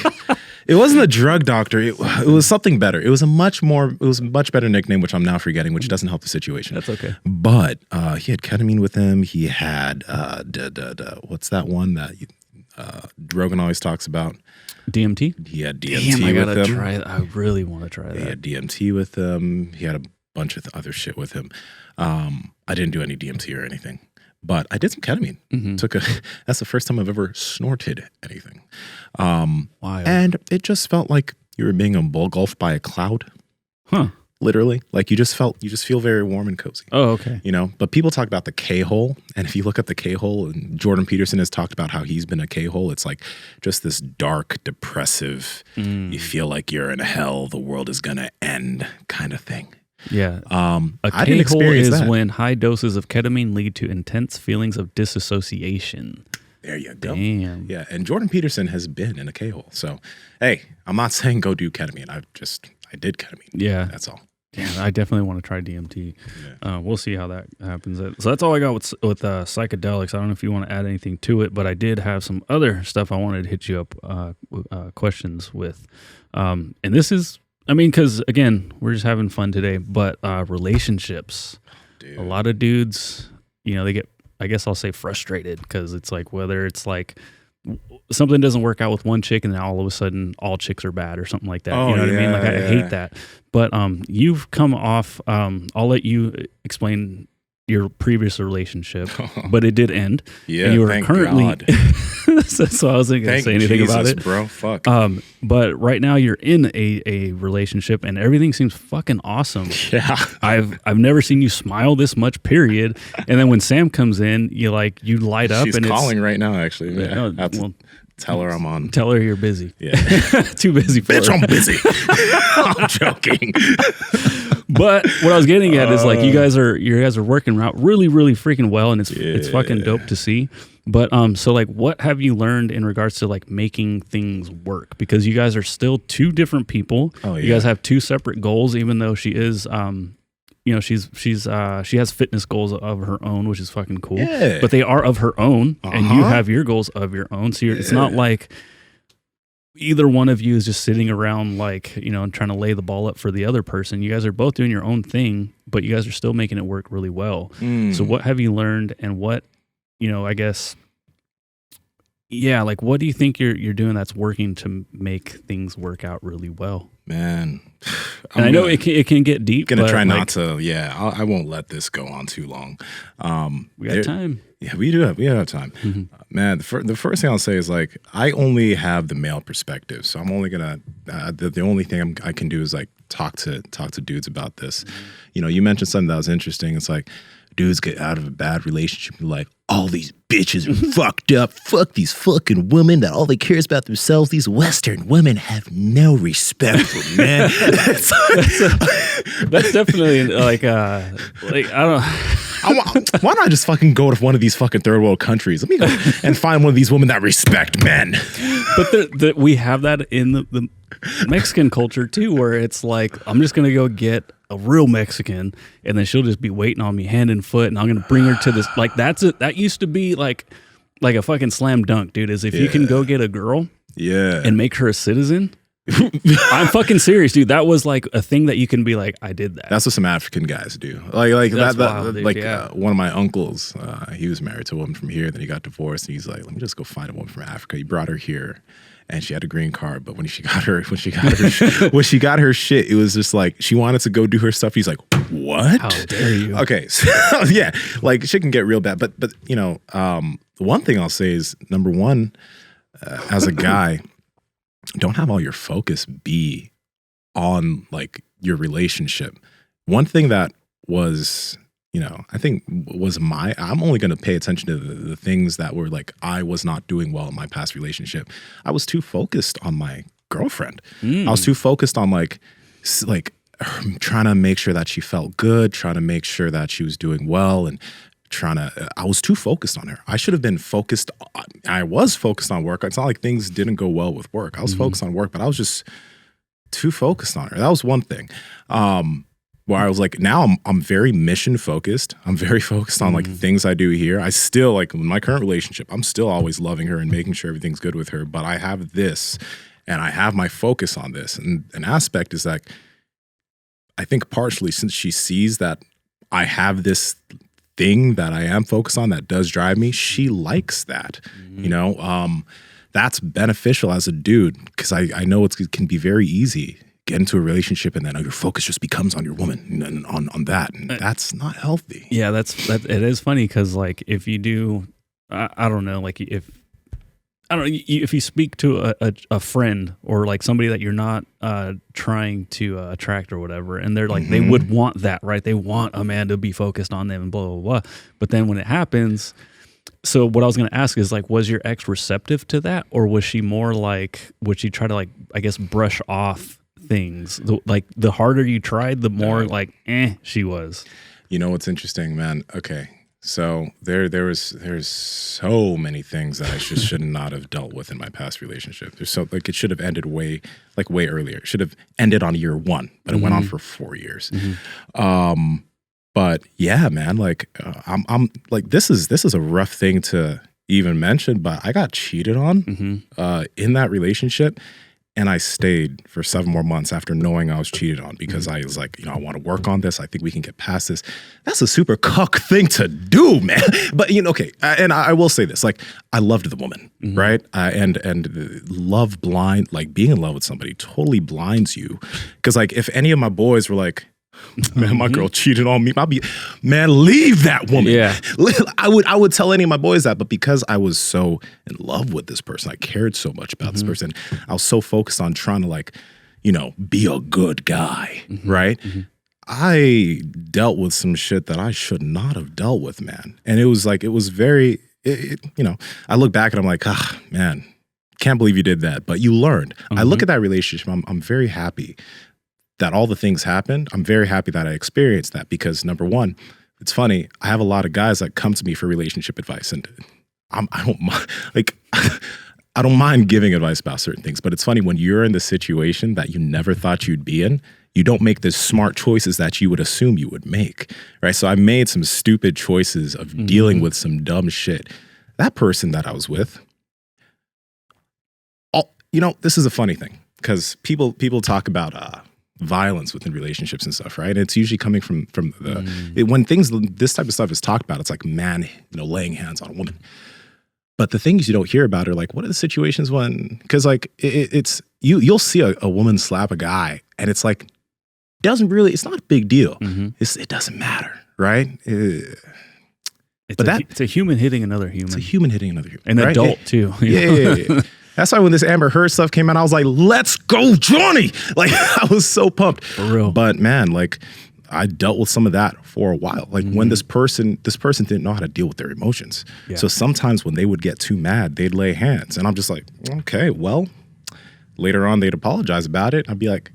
it wasn't a drug doctor. It was something better. It was a much better nickname, which I'm now forgetting, which doesn't help the situation. That's okay. But he had ketamine with him. He had what's that one that Rogan always talks about? DMT? He had DMT with him. Try that. I really want to try that. He had DMT with him. He had a bunch of other shit with him. I didn't do any DMT or anything, but I did some ketamine. That's the first time I've ever snorted anything. And it just felt like you were being engulfed by a cloud. Huh. Literally, like you just feel very warm and cozy. Oh, okay. You know, but people talk about the K-hole, and if you look up the K-hole, and Jordan Peterson has talked about how he's been a K-hole, it's like just this dark, depressive, you feel like you're in hell, the world is gonna end kind of thing. Yeah. A K-hole is when high doses of ketamine lead to intense feelings of disassociation. There you go. Damn. Yeah, and Jordan Peterson has been in a K-hole. So, hey, I'm not saying go do ketamine. I did ketamine. Yeah. That's all. Yeah, I definitely want to try DMT. Yeah. We'll see how that happens. So that's all I got with psychedelics. I don't know if you want to add anything to it, but I did have some other stuff I wanted to hit you up questions with. And this is, because again, we're just having fun today, but relationships. Dude. A lot of dudes, they get, I guess I'll say, frustrated because it's like, whether it's like something doesn't work out with one chick and then all of a sudden all chicks are bad or something like that. Oh, you know what I mean? Like I hate that. But you've come off, I'll let you explain your previous relationship, but it did end. Yeah, and you were thank currently, God. so I wasn't going to say anything about it. Bro, fuck. But right now you're in a relationship and everything seems fucking awesome. Yeah. I've never seen you smile this much, period. And then when Sam comes in, you light up. She's and calling right now, actually. Yeah. Tell her I'm on. Tell her you're busy. Yeah. Too busy for Bitch, her. I'm busy. I'm joking. But what I was getting at is like you guys are working out really, really freaking well, and it's fucking dope to see. But so like what have you learned in regards to like making things work? Because you guys are still two different people. Oh, yeah. You guys have two separate goals, even though she is she has fitness goals of her own, which is fucking cool. Yeah. But they are of her own, and you have your goals of your own. So it's not like either one of you is just sitting around like, trying to lay the ball up for the other person. You guys are both doing your own thing, but you guys are still making it work really well. So what have you learned, and what, I guess, Yeah, like what do you think you're doing that's working to make things work out really well? Man, And I know it can get deep. Gonna but try like, not to. Yeah, I won't let this go on too long. We got time. Yeah, we have time. Man, the first thing I'll say is like I only have the male perspective, so I'm only gonna the only thing I can do is like talk to dudes about this. You know, you mentioned something that was interesting. It's like dudes get out of a bad relationship and like all these bitches are fucked up. Fuck these fucking women that all they care is about themselves. These Western women have no respect for men. That's definitely like I don't. Why not just fucking go to one of these fucking third world countries? Let me go and find one of these women that respect men. But we have that in the Mexican culture too, where it's like I'm just gonna go get a real Mexican, and then she'll just be waiting on me hand and foot, and I'm gonna bring her to this. Like that used to be like a fucking slam dunk, dude. Is if you can go get a girl, and make her a citizen. I'm fucking serious, dude. That was like a thing that you can be like, I did that. That's what some African guys do. Like That's that wild, dude, like yeah. one of my uncles, he was married to a woman from here, then he got divorced, and he's like, let me just go find a woman from Africa. He brought her here, and she had a green card, but when she got her shit, it was just like she wanted to go do her stuff. He's like, what? How dare you? Okay, so yeah, like shit can get real bad. But you know, one thing I'll say is number one, as a guy, don't have all your focus be on like your relationship. One thing that was, you know, I think was I'm only going to pay attention to the things that were like, I was not doing well in my past relationship. I was too focused on my girlfriend. I was too focused on like trying to make sure that she felt good, trying to make sure that she was doing well, and I was too focused on her. I should have been focused. I was focused on work. It's not like things didn't go well with work. I was focused on work, but I was just too focused on her. That was one thing. Where I was like, now I'm very mission focused. I'm very focused on like the things I do here. I still like in my current relationship, I'm still always loving her and making sure everything's good with her. But I have this, and I have my focus on this. And an aspect is that I think partially since she sees that I have this thing that I am focused on that does drive me, she likes that. You know, that's beneficial as a dude, because I know it can be very easy get into a relationship and then your focus just becomes on your woman and on that, and that's not healthy. Yeah, it is funny because like if you do, I don't know, like if you speak to a friend or like somebody that you're not trying to attract or whatever, and they're like they would want that, right? They want a man to be focused on them and blah blah blah. But then when it happens, so what I was going to ask is like, was your ex receptive to that, or was she more like, would she try to like, I guess, brush off things? Like the harder you tried, the more like she was. You know what's interesting, man? Okay. So there's so many things that I should not have dealt with in my past relationship. There's so like it should have ended way earlier. It should have ended on year 1, but it went on for 4 years. But yeah, man, like I'm like this is a rough thing to even mention, but I got cheated on in that relationship. And I stayed for 7 more months after knowing I was cheated on, because I was like, you know, I want to work on this. I think we can get past this. That's a super cuck thing to do, man. But, you know, okay. And I will say this, like, I loved the woman, right? And love blind, like being in love with somebody totally blinds you. Because like, if any of my boys were like, man, my girl cheated on me, I'd be, man, leave that woman. Yeah. I would tell any of my boys that, but because I was so in love with this person, I cared so much about this person, I was so focused on trying to like, you know, be a good guy, right? I dealt with some shit that I should not have dealt with, man. And it was like, it was very, you know, I look back and I'm like, man, can't believe you did that. But you learned. I look at that relationship, I'm very happy that all the things happened. I'm very happy that I experienced that, because number one, it's funny, I have a lot of guys that come to me for relationship advice, and I don't mind, like, I don't mind giving advice about certain things, but it's funny when you're in the situation that you never thought you'd be in, you don't make the smart choices that you would assume you would make, right? So I made some stupid choices of dealing with some dumb shit. That person that I was with, you know, this is a funny thing, because people talk about violence within relationships and stuff, right? It's usually coming from when this type of stuff is talked about, it's like man, you know, laying hands on a woman. But the things you don't hear about are like, what are the situations when, because like it's, you'll see a woman slap a guy and it's like, it's not a big deal. It doesn't matter, right? It's a human hitting another human. It's a human hitting another human. An adult too. Yeah. That's why when this Amber Heard stuff came out, I was like, let's go, Johnny. Like, I was so pumped. For real. But man, like, I dealt with some of that for a while. Like when this person didn't know how to deal with their emotions. Yeah. So sometimes when they would get too mad, they'd lay hands. And I'm just like, okay, well, later on they'd apologize about it. I'd be like,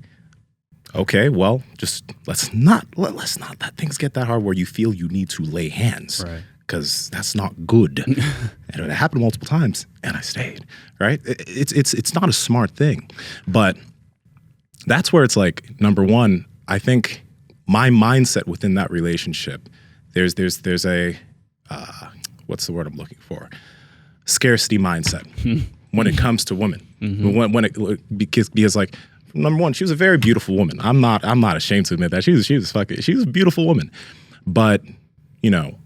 okay, well, just let's not let things get that hard where you feel you need to lay hands. Right. Because that's not good. And it happened multiple times, and I stayed. Right? It's not a smart thing, but that's where it's like, number one, I think my mindset within that relationship. There's a what's the word I'm looking for? Scarcity mindset when it comes to women. Because like, number one, she was a very beautiful woman. I'm not ashamed to admit that she was a beautiful woman, but you know.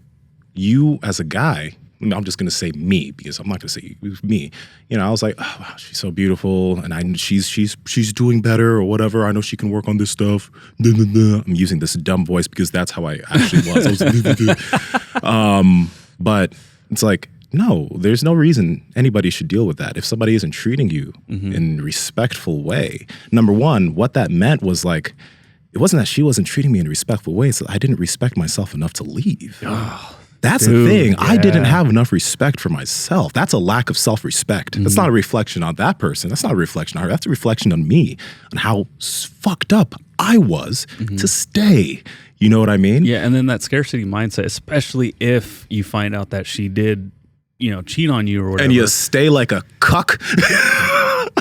You as a guy, I'm just going to say me because I'm not going to say me. You know, I was like, oh, wow, she's so beautiful, and she's doing better or whatever. I know she can work on this stuff. I'm using this dumb voice because that's how I actually was. But it's like, no, there's no reason anybody should deal with that. If somebody isn't treating you in a respectful way, number one, what that meant was like, it wasn't that she wasn't treating me in a respectful way. It's that I didn't respect myself enough to leave. That's the thing. Yeah. I didn't have enough respect for myself. That's a lack of self-respect. That's not a reflection on that person. That's not a reflection on her. That's a reflection on me, on how fucked up I was to stay. You know what I mean? Yeah, and then that scarcity mindset, especially if you find out that she did, cheat on you or whatever. And you stay like a cuck.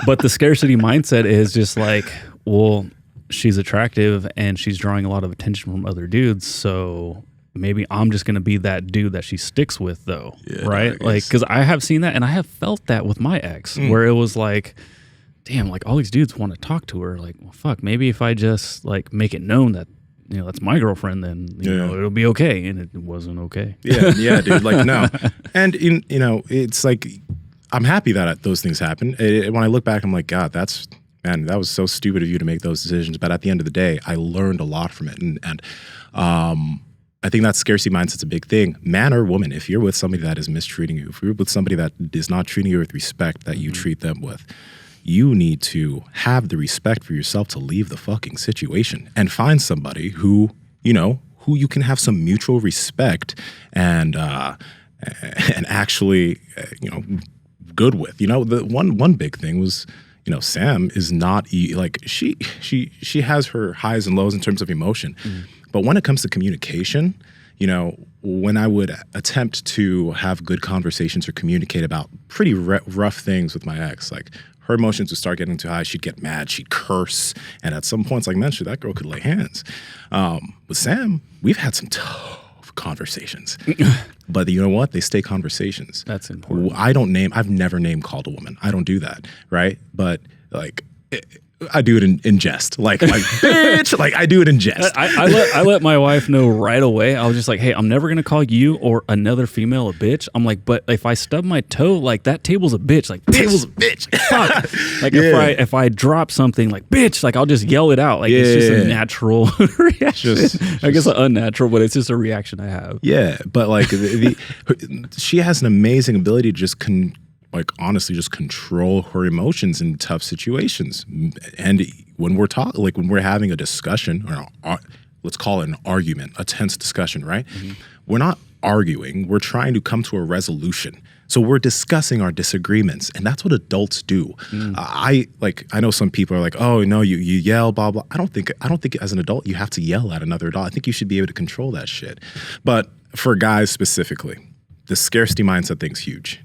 But the scarcity mindset is just like, well, she's attractive and she's drawing a lot of attention from other dudes, so maybe I'm just going to be that dude that she sticks with though, right? Like, because I have seen that and I have felt that with my ex where it was like, damn, like all these dudes want to talk to her. Like, well, fuck, maybe if I just like make it known that, that's my girlfriend, then, you know, it'll be okay. And it wasn't okay. Yeah, dude, like no. And, it's like, I'm happy that those things happen. When I look back, I'm like, God, man, that was so stupid of you to make those decisions. But at the end of the day, I learned a lot from it. And I think that scarcity mindset's a big thing. Man or woman, if you're with somebody that is mistreating you, if you're with somebody that is not treating you with respect that you treat them with, you need to have the respect for yourself to leave the fucking situation and find somebody who you can have some mutual respect and actually, good with. The one big thing was, Sam is not like she has her highs and lows in terms of emotion. But when it comes to communication, when I would attempt to have good conversations or communicate about pretty rough things with my ex, like her emotions would start getting too high. She'd get mad. She'd curse. And at some points, like mentioned, that girl could lay hands. With Sam, we've had some tough conversations. But you know what? They stay conversations. That's important. I've never name called a woman. I don't do that, right? But like... I do it in jest, like bitch. Like I do it in jest. I let my wife know right away. I was just like, hey, I'm never gonna call you or another female a bitch. I'm like, but if I stub my toe, like that table's a bitch. Like table's a bitch. Fuck. Like if I drop something, like bitch, like I'll just yell it out. Like it's just a natural reaction. I guess unnatural, but it's just a reaction I have. Yeah, but like she has an amazing ability to just honestly just control her emotions in tough situations. And when we're when we're having a discussion or let's call it an argument, a tense discussion, right? We're not arguing, we're trying to come to a resolution. So we're discussing our disagreements, and that's what adults do. I know some people are like, oh no, you yell, blah blah. I don't think as an adult you have to yell at another adult. I think you should be able to control that shit. But for guys specifically, the scarcity mindset thing's huge.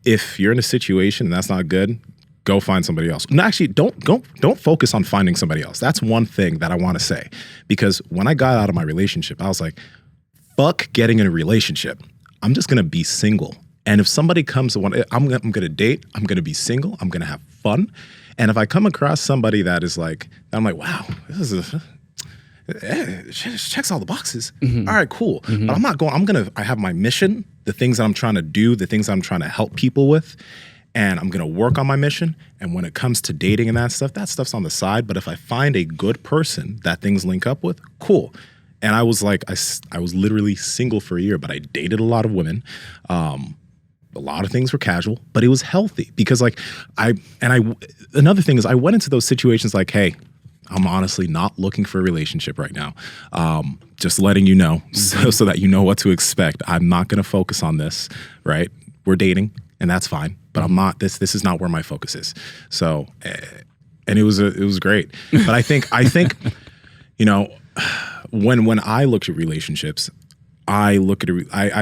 If you're in a situation and that's not good, go find somebody else. No, actually, don't focus on finding somebody else. That's one thing that I want to say. Because when I got out of my relationship, I was like, fuck getting in a relationship. I'm just going to be single. And if somebody comes, I'm going to date, I'm going to be single, I'm going to have fun. And if I come across somebody that is like, I'm like, wow, this is checks all the boxes. All right, cool. But I have my mission. the things that I'm trying to do, the things I'm trying to help people with, and I'm going to work on my mission. And when it comes to dating and that stuff's on the side. But if I find a good person that things link up with, cool. And I was like, I was literally single for a year, but I dated a lot of women. A lot of things were casual, but it was healthy because like another thing is I went into those situations like, hey, I'm honestly not looking for a relationship right now. Just letting you know so that you know what to expect. I'm not going to focus on this, right? We're dating and that's fine, but I'm not, this is not where my focus is. So, and it was great. But I think, you know, when I look at relationships, I'm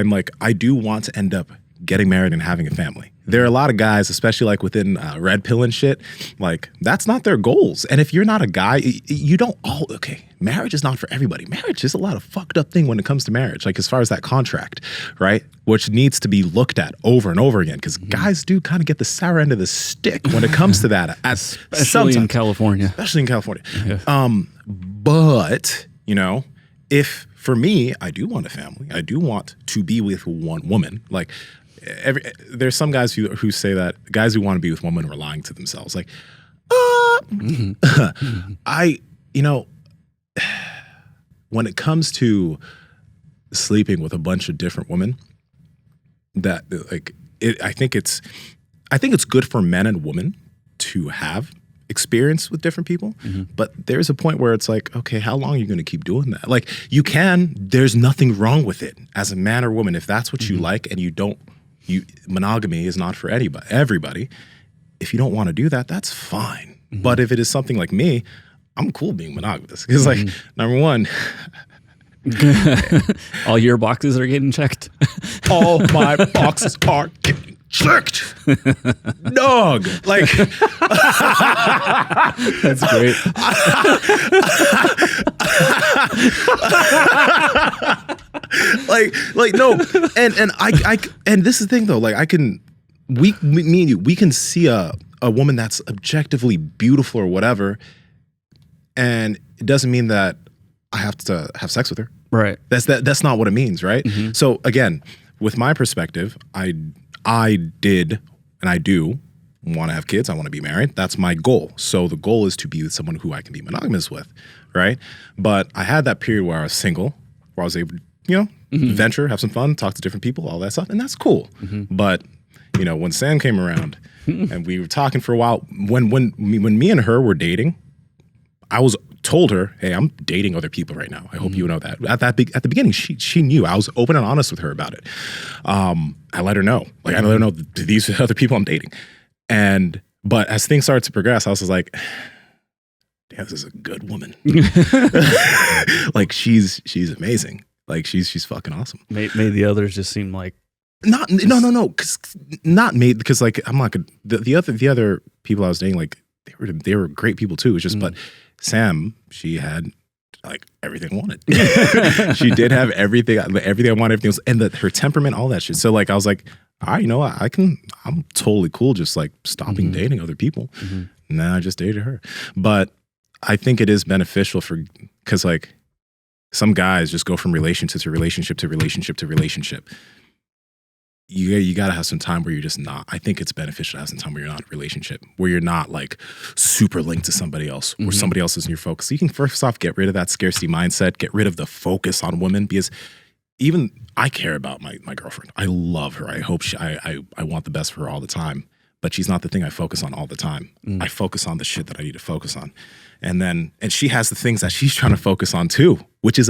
like, I do want to end up getting married and having a family. There are a lot of guys, especially like within red pill and shit, like that's not their goals. And if you're not a guy, you don't, okay, marriage is not for everybody. Marriage is a lot of fucked up thing when it comes to marriage, like as far as that contract, right? Which needs to be looked at over and over again because guys do kind of get the sour end of the stick when it comes to that. Especially in California. Especially in California. Yeah. But, you know, if for me, I do want a family. I do want to be with one woman. Like, there's some guys who say that guys who want to be with women are lying to themselves. Like, you know, when it comes to sleeping with a bunch of different women, that like I think it's good for men and women to have experience with different people, but there's a point where it's like, okay, how long are you going to keep doing that? Like, there's nothing wrong with it as a man or woman if that's what you like, and monogamy is not for everybody. If you don't want to do that, that's fine. But if it is something like me, I'm cool being monogamous because, like, number one, all your boxes are getting checked. All my boxes are getting checked. Dog. Like, that's great. like no, and I and this is the thing though, like me and you, we can see a woman that's objectively beautiful or whatever, and it doesn't mean that I have to have sex with her. Right. That's not what it means, right? So again, with my perspective, I did and I do want to have kids. I want to be married. That's my goal. So the goal is to be with someone who I can be monogamous with, right? But I had that period where I was single, where I was able to, you know, venture, have some fun, talk to different people, all that stuff, and that's cool. But, you know, when Sam came around and we were talking for a while, when me and her were dating, I told her, hey, I'm dating other people right now. I hope you know that. At the beginning, she knew. I was open and honest with her about it. I let her know. Like, I let her know these are other people I'm dating. But as things started to progress, I was just like, damn, this is a good woman. Like, she's amazing. Like, she's fucking awesome. Made the others just seem like no, because not made, because like I'm not good. The other people I was dating, like they were great people too. It's just, but Sam, she had like everything I wanted. She did have everything I wanted, everything else, and her temperament, all that shit. So like I was like, all right, you know what? I'm totally cool just like stopping dating other people. And then I just dated her. But I think it is beneficial because like some guys just go from relationship to relationship to relationship to relationship. You got to have some time where you're just not. I think it's beneficial to have some time where you're not in a relationship, where you're not like super linked to somebody else, where somebody else is in your focus. So you can first off get rid of that scarcity mindset, get rid of the focus on women, because even I care about my girlfriend. I love her. I hope I want the best for her all the time, but she's not the thing I focus on all the time. I focus on the shit that I need to focus on. And she has the things that she's trying to focus on too, which is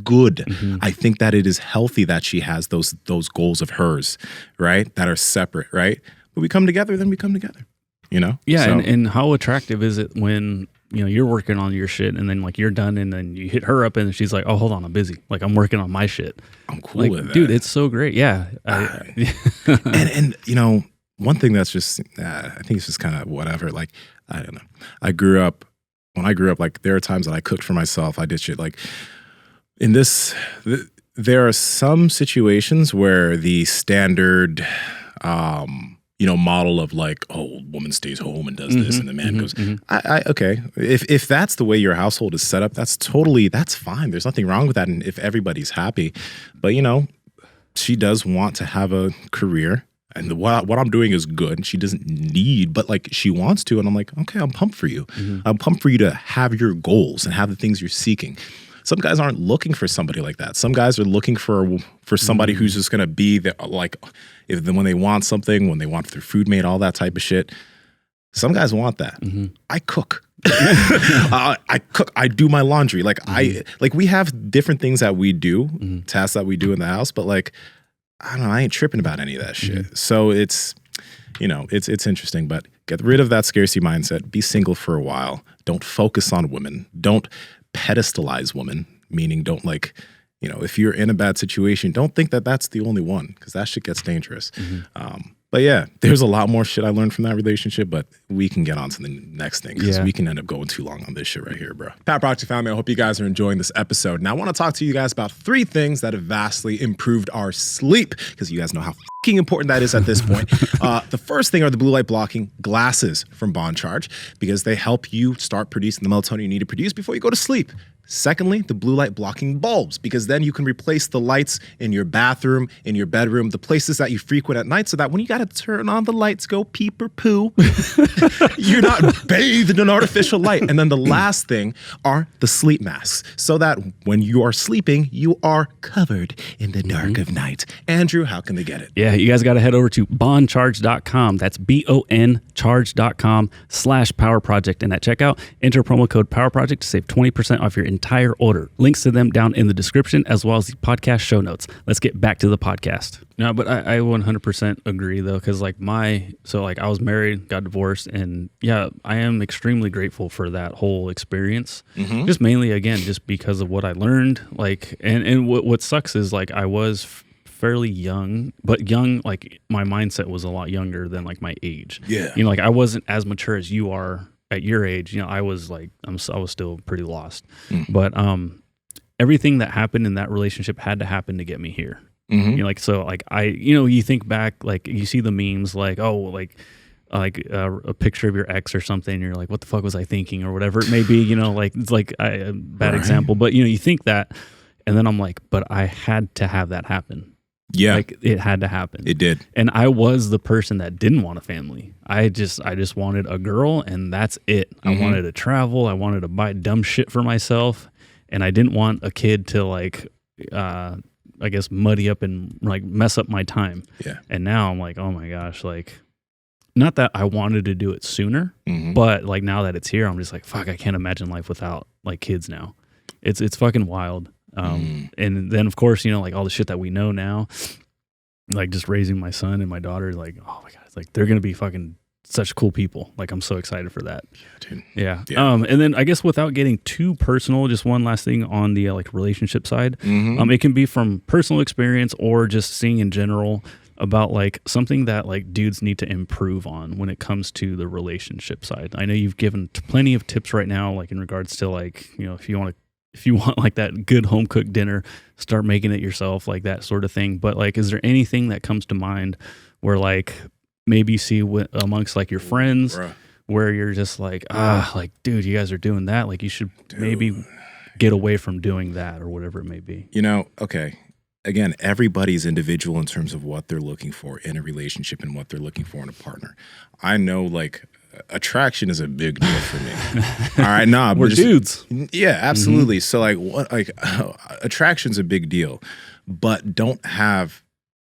good. I think that it is healthy that she has those goals of hers, right? That are separate, right? But we come together, then we come together, you know? Yeah. So, and how attractive is it when, you know, you're working on your shit and then like you're done and then you hit her up and she's like, oh, hold on, I'm busy. Like, I'm working on my shit. I'm cool with that. Dude, it's so great. Yeah. And you know, one thing that's just, I think it's just kind of whatever. Like, I don't know. When I grew up, like there are times that I cooked for myself. I did shit like there are some situations where the standard, you know, model of like, oh, woman stays home and does this and the man goes, okay. If that's the way your household is set up, that's fine. There's nothing wrong with that. And if everybody's happy, but you know, she does want to have a career. And what I'm doing is good. She doesn't need, but like she wants to. And I'm like, okay, I'm pumped for you. I'm pumped for you to have your goals and have the things you're seeking. Some guys aren't looking for somebody like that. Some guys are looking for somebody who's just going to be there, like when they want something, when they want their food made, all that type of shit. Some guys want that. I cook. I cook. I do my laundry. Like we have different things that we do, tasks that we do in the house, but like, I don't know, I ain't tripping about any of that shit. So it's interesting, but get rid of that scarcity mindset. Be single for a while. Don't focus on women. Don't pedestalize women, meaning don't like, if you're in a bad situation, don't think that that's the only one, because that shit gets dangerous. But yeah, there's a lot more shit I learned from that relationship, but we can get on to the next thing because we can end up going too long on this shit right here, bro. Pat Project family, I hope you guys are enjoying this episode. Now I want to talk to you guys about 3 things that have vastly improved our sleep, because you guys know how fucking important that is at this point. The first thing are the blue light blocking glasses from Bond Charge, because they help you start producing the melatonin you need to produce before you go to sleep. Secondly, the blue light blocking bulbs, because then you can replace the lights in your bathroom, in your bedroom, the places that you frequent at night, so that when you got to turn on the lights, go peep or poo, you're not bathed in artificial light. And then the last thing are the sleep masks, so that when you are sleeping, you are covered in the dark of night. Andrew, how can they get it? Yeah, you guys got to head over to bondcharge.com. That's BON charge.com/Power Project. And at checkout, enter promo code Power Project to save 20% off your entire order. Links to them down in the description, as well as the podcast show notes. Let's get back to the podcast. No, but I 100% agree though, because like I was married, got divorced, and yeah, I am extremely grateful for that whole experience. Just mainly, again, just because of what I learned. Like, and what sucks is like I was fairly young, but young, like my mindset was a lot younger than like my age. Yeah, like I wasn't as mature as you are at your age. I was like, I was still pretty lost. But everything that happened in that relationship had to happen to get me here. Like, so like you think back, like you see the memes, like, oh, like a picture of your ex or something, and you're like, what the fuck was I thinking, or whatever it may be, like it's like a bad example, but you think that, and then I'm like, but I had to have that happen. Yeah, like it had to happen. It did. And I was the person that didn't want a family. I just wanted a girl, and that's it. I wanted to travel. I wanted to buy dumb shit for myself, and I didn't want a kid to like, I guess, muddy up and like mess up my time. Yeah. And now I'm like, oh my gosh, like, not that I wanted to do it sooner, but like now that it's here, I'm just like, fuck, I can't imagine life without like kids now. It's fucking wild. And then of course, like all the shit that we know now, like just raising my son and my daughter, like, oh my God, it's like, they're going to be fucking such cool people. Like, I'm so excited for that. Yeah, dude. Yeah. And then I guess without getting too personal, just one last thing on the like relationship side. It can be from personal experience or just seeing in general about like something that like dudes need to improve on when it comes to the relationship side. I know you've given plenty of tips right now, like in regards to like, if you want like that good home cooked dinner, start making it yourself, like that sort of thing. But like, is there anything that comes to mind where like maybe you see amongst like your friends where you're just like, like, dude, you guys are doing that. Like you should maybe get away from doing that or whatever it may be. Okay. Again, everybody's individual in terms of what they're looking for in a relationship and what they're looking for in a partner. I know like attraction is a big deal for me. All right, we're dudes. Yeah, absolutely. So like attraction's a big deal, but don't have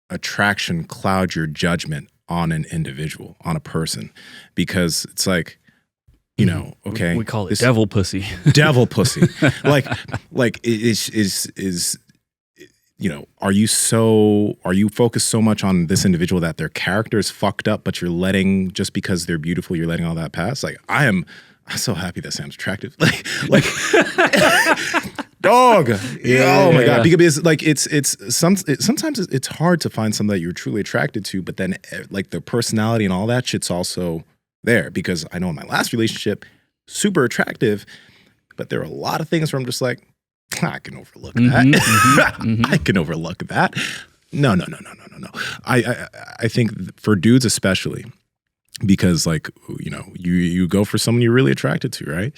attraction cloud your judgment on an individual, on a person, because it's like, okay, we call it devil pussy. Devil pussy. like is are you focused so much on this individual that their character is fucked up, but you're letting, just because they're beautiful, you're letting all that pass? Like, I'm so happy that sounds attractive. Like dog. Oh my God. Because like sometimes it's hard to find something that you're truly attracted to, but then like the personality and all that shit's also there, because I know in my last relationship, super attractive, but there are a lot of things where I'm just like, I can overlook that. I can overlook that. No. I think for dudes especially, because like, you go for someone you're really attracted to, right?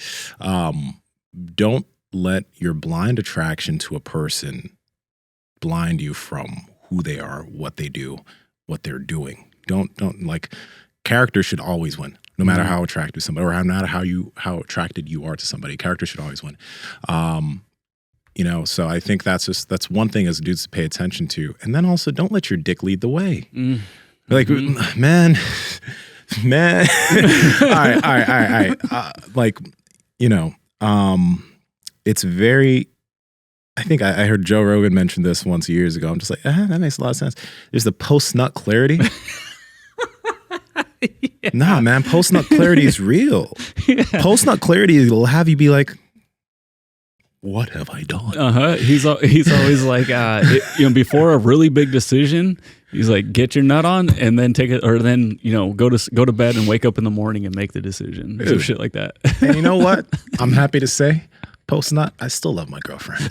Don't let your blind attraction to a person blind you from who they are, what they do, what they're doing. Don't like, character should always win, no matter how attractive somebody, or no matter how attracted you are to somebody. Character should always win. You know, so I think that's one thing as dudes to pay attention to. And then also, don't let your dick lead the way. Like, man. All right. Like, you know, it's very, I think I heard Joe Rogan mention this once years ago. I'm just like, that makes a lot of sense. There's the post-nut clarity. Nah, man, post-nut clarity is real. Post-nut clarity will have you be like, what have I done? He's always like, you know, before a really big decision, he's like, get your nut on and then take it, or then, you know, go to bed and wake up in the morning and make the decision. So shit like that. And you know what? I'm happy to say, post-nut, I still love my girlfriend.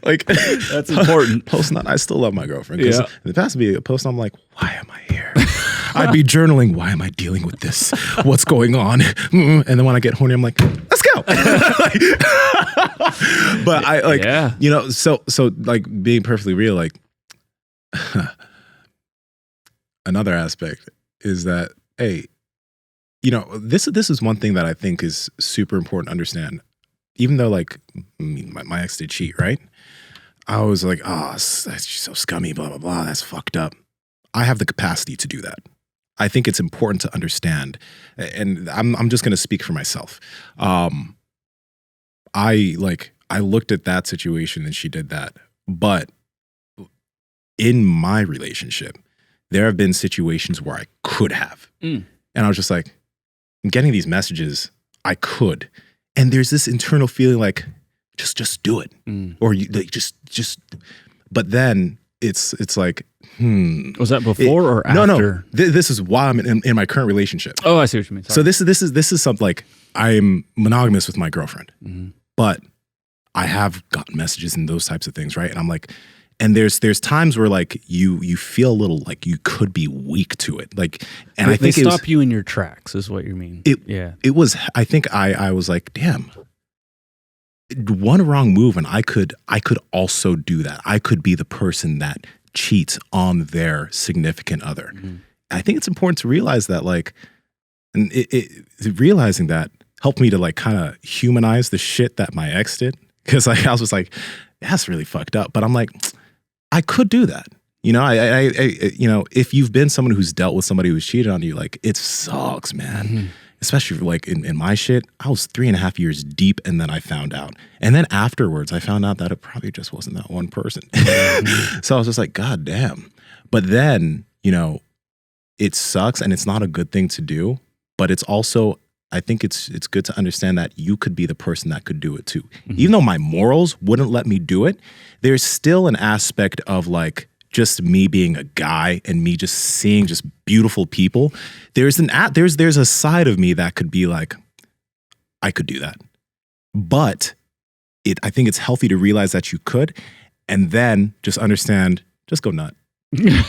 Like, that's important. Post-nut, I still love my girlfriend. Because in the past, be a post, I'm like, why am I here? I'd be journaling, why am I dealing with this? What's going on? And then when I get horny, I'm like, let's go. But I like, you know, so like being perfectly real, like another aspect is that, hey, you know, this is one thing that I think is super important to understand. Even though like my ex did cheat, right? I was like, oh, that's so scummy, blah, blah, blah. That's fucked up. I have the capacity to do that. I think it's important to understand, and I'm just going to speak for myself. I looked at that situation and she did that, but in my relationship, there have been situations where I could have, and I was just like, I'm getting these messages, I could, and there's this internal feeling like, just do it, or you like just, but then it's like. Was that before or after? No. This is why I'm in my current relationship. Oh, I see what you mean. Sorry. So this is something like, I'm monogamous with my girlfriend, but I have gotten messages and those types of things, right? And I'm like, and there's times where like you feel a little like you could be weak to it, like, and I think they stop you in your tracks, is what you mean. It was. I think I was like, damn. One wrong move, and I could also do that. I could be the person that cheats on their significant other. I think it's important to realize that, like, and realizing that helped me to like kind of humanize the shit that my ex did, because like I was just like, that's really fucked up. But I'm like, I could do that. You know, I you know, if you've been someone who's dealt with somebody who's cheated on you, like, it sucks, man. Especially like in my shit, I was 3.5 years deep, and then I found out. And then afterwards, I found out that it probably just wasn't that one person. So I was just like, God damn. But then, you know, it sucks, and it's not a good thing to do. But it's also, I think it's good to understand that you could be the person that could do it too. Even though my morals wouldn't let me do it, there's still an aspect of like, just me being a guy and me just seeing just beautiful people, there's a side of me that could be like, I could do that. But I think it's healthy to realize that you could, and then just understand, just go nut. just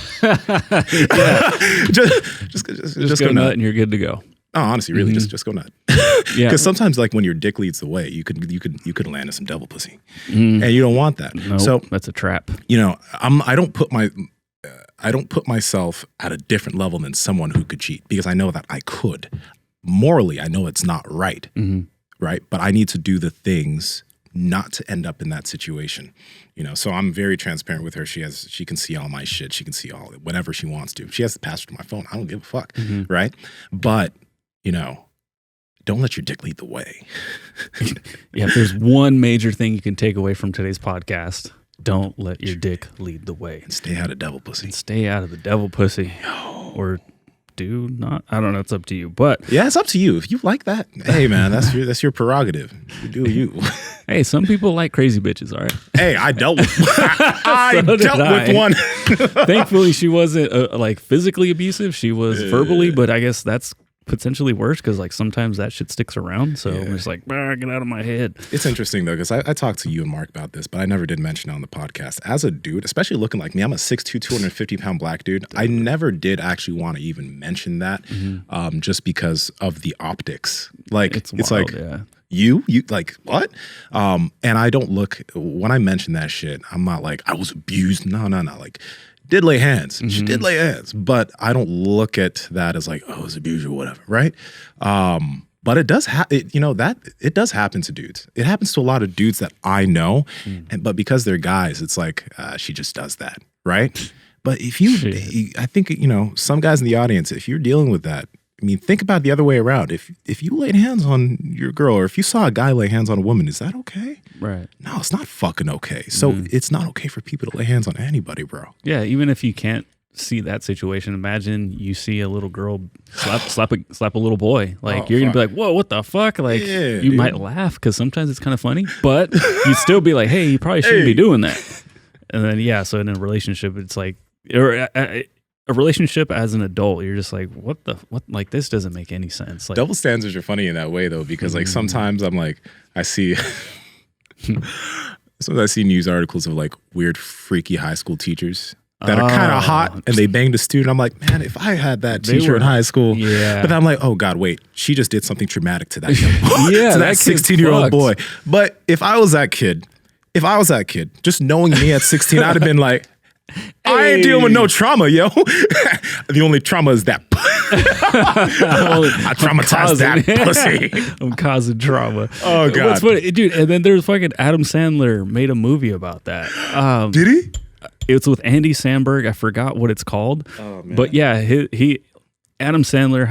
go nut and you're good to go. Oh, honestly, really, just go nut. Because sometimes, like, when your dick leads the way, you could land in some devil pussy, and you don't want that. Nope, so that's a trap. You know, I don't put myself at a different level than someone who could cheat, because I know that I could. Morally, I know it's not right, right? But I need to do the things not to end up in that situation. You know, so I'm very transparent with her. She can see all my shit. She can see all whatever she wants to. She has the password to my phone. I don't give a fuck, right? But you know, don't let your dick lead the way. If there's one major thing you can take away from today's podcast, don't let your dick lead the way. And stay out of devil pussy. And stay out of the devil pussy. Or do not. I don't know. It's up to you. But yeah, it's up to you. If you like that, hey man, that's your prerogative. You do you. Hey, some people like crazy bitches. All right. Hey, I dealt with with one. Thankfully, she wasn't like physically abusive. She was verbally, but I guess that's potentially worse, because like sometimes that shit sticks around. So I'm just like, get out of my head. It's interesting though, because I talked to you and Mark about this, but I never did mention it on the podcast. As a dude, especially looking like me, I'm a 6'2", 250-pound black dude. I never did actually want to even mention that, just because of the optics. Like it's wild, like You like what? And I don't look, when I mention that shit, I'm not like, I was abused. No. Like, did lay hands. She did lay hands. But I don't look at that as like, oh, it's abuse or whatever, right? But it does it does happen to dudes. It happens to a lot of dudes that I know. But because they're guys, it's like, she just does that, right? But if I think, some guys in the audience, if you're dealing with that, I mean, think about it the other way around. If you laid hands on your girl, or if you saw a guy lay hands on a woman, is that okay? Right. No, it's not fucking okay. So it's not okay for people to lay hands on anybody, bro. Yeah, even if you can't see that situation, imagine you see a little girl slap a little boy. Like, you're gonna be like, whoa, what the fuck? Like, you might laugh because sometimes it's kind of funny, but you'd still be like, hey, you probably shouldn't be doing that. And then so in a relationship, it's like, or a relationship as an adult, you're just like, what? Like, this doesn't make any sense. Like, double standards are funny in that way though, because like sometimes I'm like, I see news articles of like weird freaky high school teachers that are kind of hot and they banged a student. I'm like, man, if I had that teacher in high school, but I'm like, oh God, wait, she just did something traumatic to that young boy, to that 16-year-old boy. But if I was that kid, just knowing me at 16, I'd have been like, I ain't dealing with no trauma, yo. The only trauma is that. I traumatized that pussy. I'm causing trauma. Oh God, what's funny, dude? And then there's fucking Adam Sandler made a movie about that. Did he? It's with Andy Samberg. I forgot what it's called. Oh, man. But yeah, Adam Sandler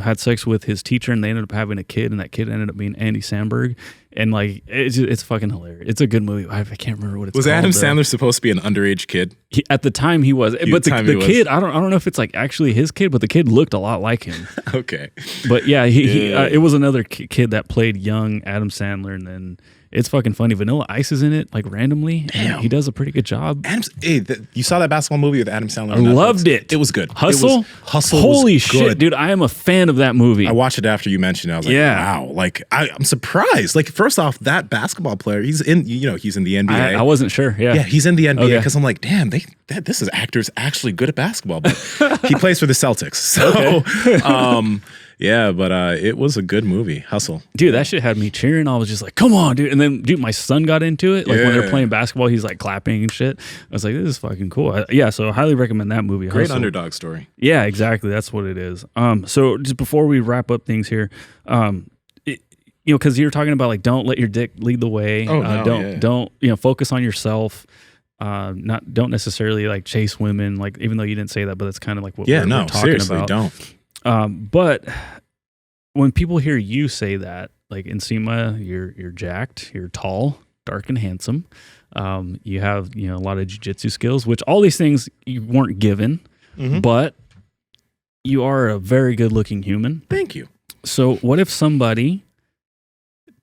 had sex with his teacher, and they ended up having a kid, and that kid ended up being Andy Samberg. And like, it's fucking hilarious. It's a good movie. I can't remember what it's called. Was Adam Sandler supposed to be an underage kid? At the time he was. But the kid, I don't know if it's like actually his kid, but the kid looked a lot like him. Okay. But yeah, it was another kid that played young Adam Sandler, and then it's fucking funny. Vanilla Ice is in it, like randomly. Damn. He does a pretty good job. You saw that basketball movie with Adam Sandler? I loved it. It was good. Hustle? Hustle. Holy shit, dude. I am a fan of that movie. I watched it after you mentioned it. I was like, wow. Like, I'm surprised. Like, first off, that basketball player, he's in the NBA. I wasn't sure. Yeah. Yeah, he's in the NBA because I'm like, damn, this is actors actually good at basketball. But he plays for the Celtics. So, yeah, but it was a good movie, Hustle. Dude, that shit had me cheering. I was just like, come on, dude. And then, dude, my son got into it. Like, when they're playing basketball, he's like clapping and shit. I was like, this is fucking cool. So I highly recommend that movie. Great Hustle. underdog story. Yeah, exactly. That's what it is. So just before we wrap up things here, because you're talking about like, don't let your dick lead the way. Don't focus on yourself. Don't necessarily like chase women. Like, even though you didn't say that, but that's kind of like what we're talking seriously, about. Don't. But when people hear you say that, like, Nsima, you're jacked, you're tall, dark, and handsome. You have a lot of jiu-jitsu skills, which all these things you weren't given, but you are a very good-looking human. Thank you. So what if somebody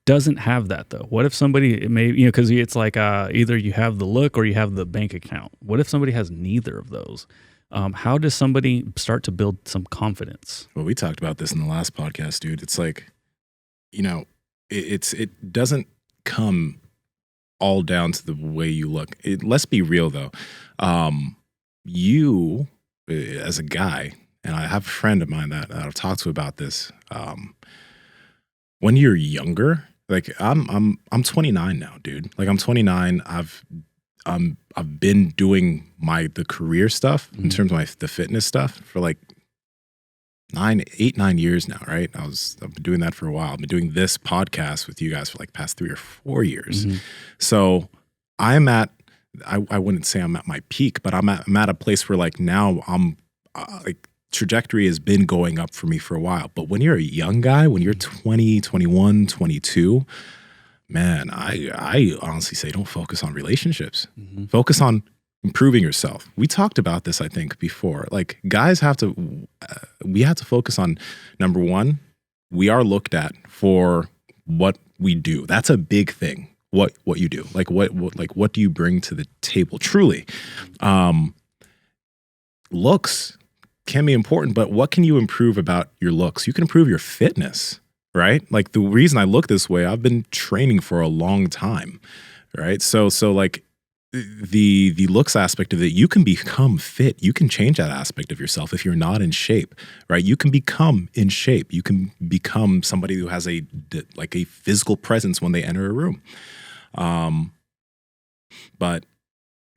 doesn't have that though? What if somebody because it's like either you have the look or you have the bank account. What if somebody has neither of those? How does somebody start to build some confidence? Well, we talked about this in the last podcast, dude. It's like, it doesn't come all down to the way you look. Let's be real though. You, as a guy, and I have a friend of mine that I've talked to about this. When you're younger, like I'm 29 now, dude. Like I'm 29. I've been doing the career stuff in terms of the fitness stuff for like 9 years now, right? I've been doing that for a while. I've been doing this podcast with you guys for like past 3 or 4 years. So I wouldn't say I'm at my peak, but I'm at a place where like now I'm like trajectory has been going up for me for a while. But when you're a young guy, when you're 20, 21, 22, man, I honestly say don't focus on relationships. Focus on improving yourself. We talked about this, I think, before. Like, guys we have to focus on, number one, we are looked at for what we do. That's a big thing. What you do. Like what do you bring to the table? Truly. Looks can be important, but what can you improve about your looks? You can improve your fitness. Right? Like, the reason I look this way, I've been training for a long time. Right? So like, the looks aspect of it, you can become fit. You can change that aspect of yourself if you're not in shape, right? You can become in shape. You can become somebody who has a physical presence when they enter a room. But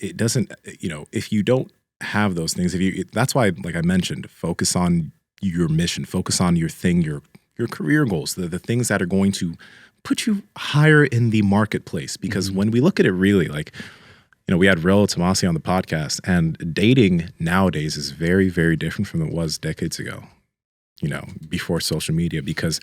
it doesn't, if you don't have those things, that's why, like I mentioned, focus on your mission, focus on your thing, your career goals, the things that are going to put you higher in the marketplace. Because when we look at it really, like, we had Rel Tomasi on the podcast, and dating nowadays is very, very different from it was decades ago, before social media, because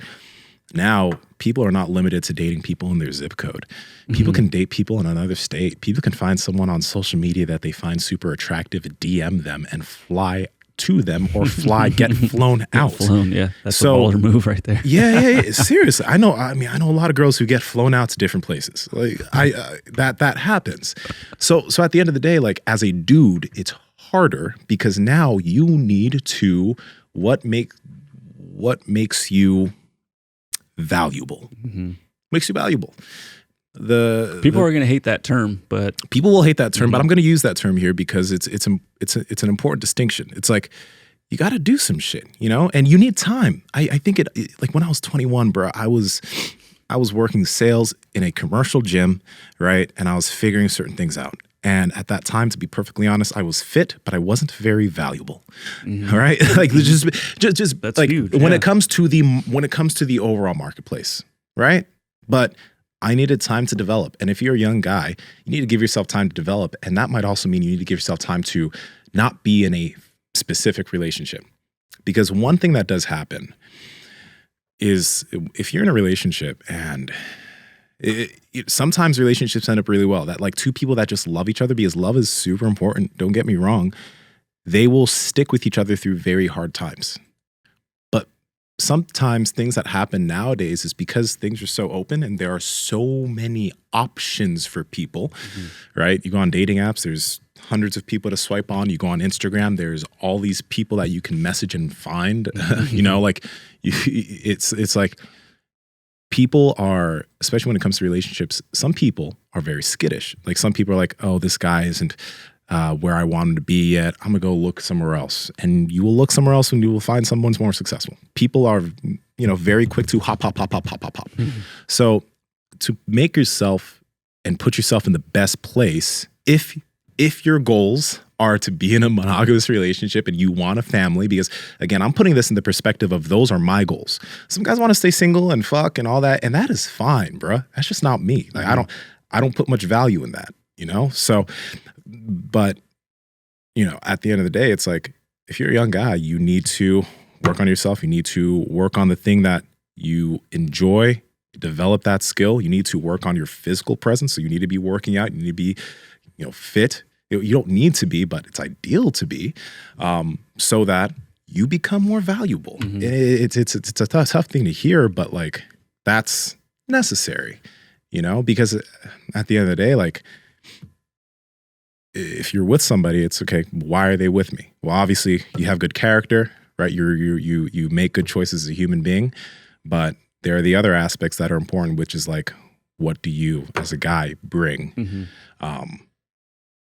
now people are not limited to dating people in their zip code. People can date people in another state. People can find someone on social media that they find super attractive, DM them, and fly to them, or get flown out. Yeah. That's a baller move right there. yeah. Seriously. I know a lot of girls who get flown out to different places. Like that happens. So at the end of the day, like, as a dude, it's harder because now you need to, what makes you valuable. Makes you valuable. People are going to hate that term, but people will hate that term, but I'm going to use that term here because it's an important distinction. It's like, you got to do some shit, and you need time. I think like when I was 21, bro, I was working sales in a commercial gym, right? And I was figuring certain things out. And at that time, to be perfectly honest, I was fit, but I wasn't very valuable. All right, like just that's like huge, when it comes to the overall marketplace, right? But I needed time to develop. And if you're a young guy, you need to give yourself time to develop. And that might also mean you need to give yourself time to not be in a specific relationship. Because one thing that does happen is if you're in a relationship, and sometimes relationships end up really well, that like two people that just love each other, because love is super important, don't get me wrong, they will stick with each other through very hard times. Sometimes things that happen nowadays is because things are so open and there are so many options for people, right? You go on dating apps, there's hundreds of people to swipe on. You go on Instagram, there's all these people that you can message and find, it's like people are, especially when it comes to relationships, some people are very skittish. Like some people are like, oh, this guy isn't where I want him to be yet. I'm gonna go look somewhere else. And you will look somewhere else and you will find someone's more successful. People are, very quick to hop. So to make yourself and put yourself in the best place, if your goals are to be in a monogamous relationship and you want a family, because again, I'm putting this in the perspective of those are my goals. Some guys want to stay single and fuck and all that, and that is fine, bruh. That's just not me. Like I don't put much value in that, So, but at the end of the day, it's like, if you're a young guy, you need to work on yourself. You need to work on the thing that you enjoy, develop that skill. You need to work on your physical presence. So you need to be working out. You need to be, fit. You don't need to be, but it's ideal to be, so that you become more valuable. It's a tough thing to hear, but like that's necessary, because at the end of the day, like if you're with somebody, it's okay. Why are they with me? Well, obviously you have good character, right? You make good choices as a human being, but there are the other aspects that are important, which is like, what do you as a guy bring?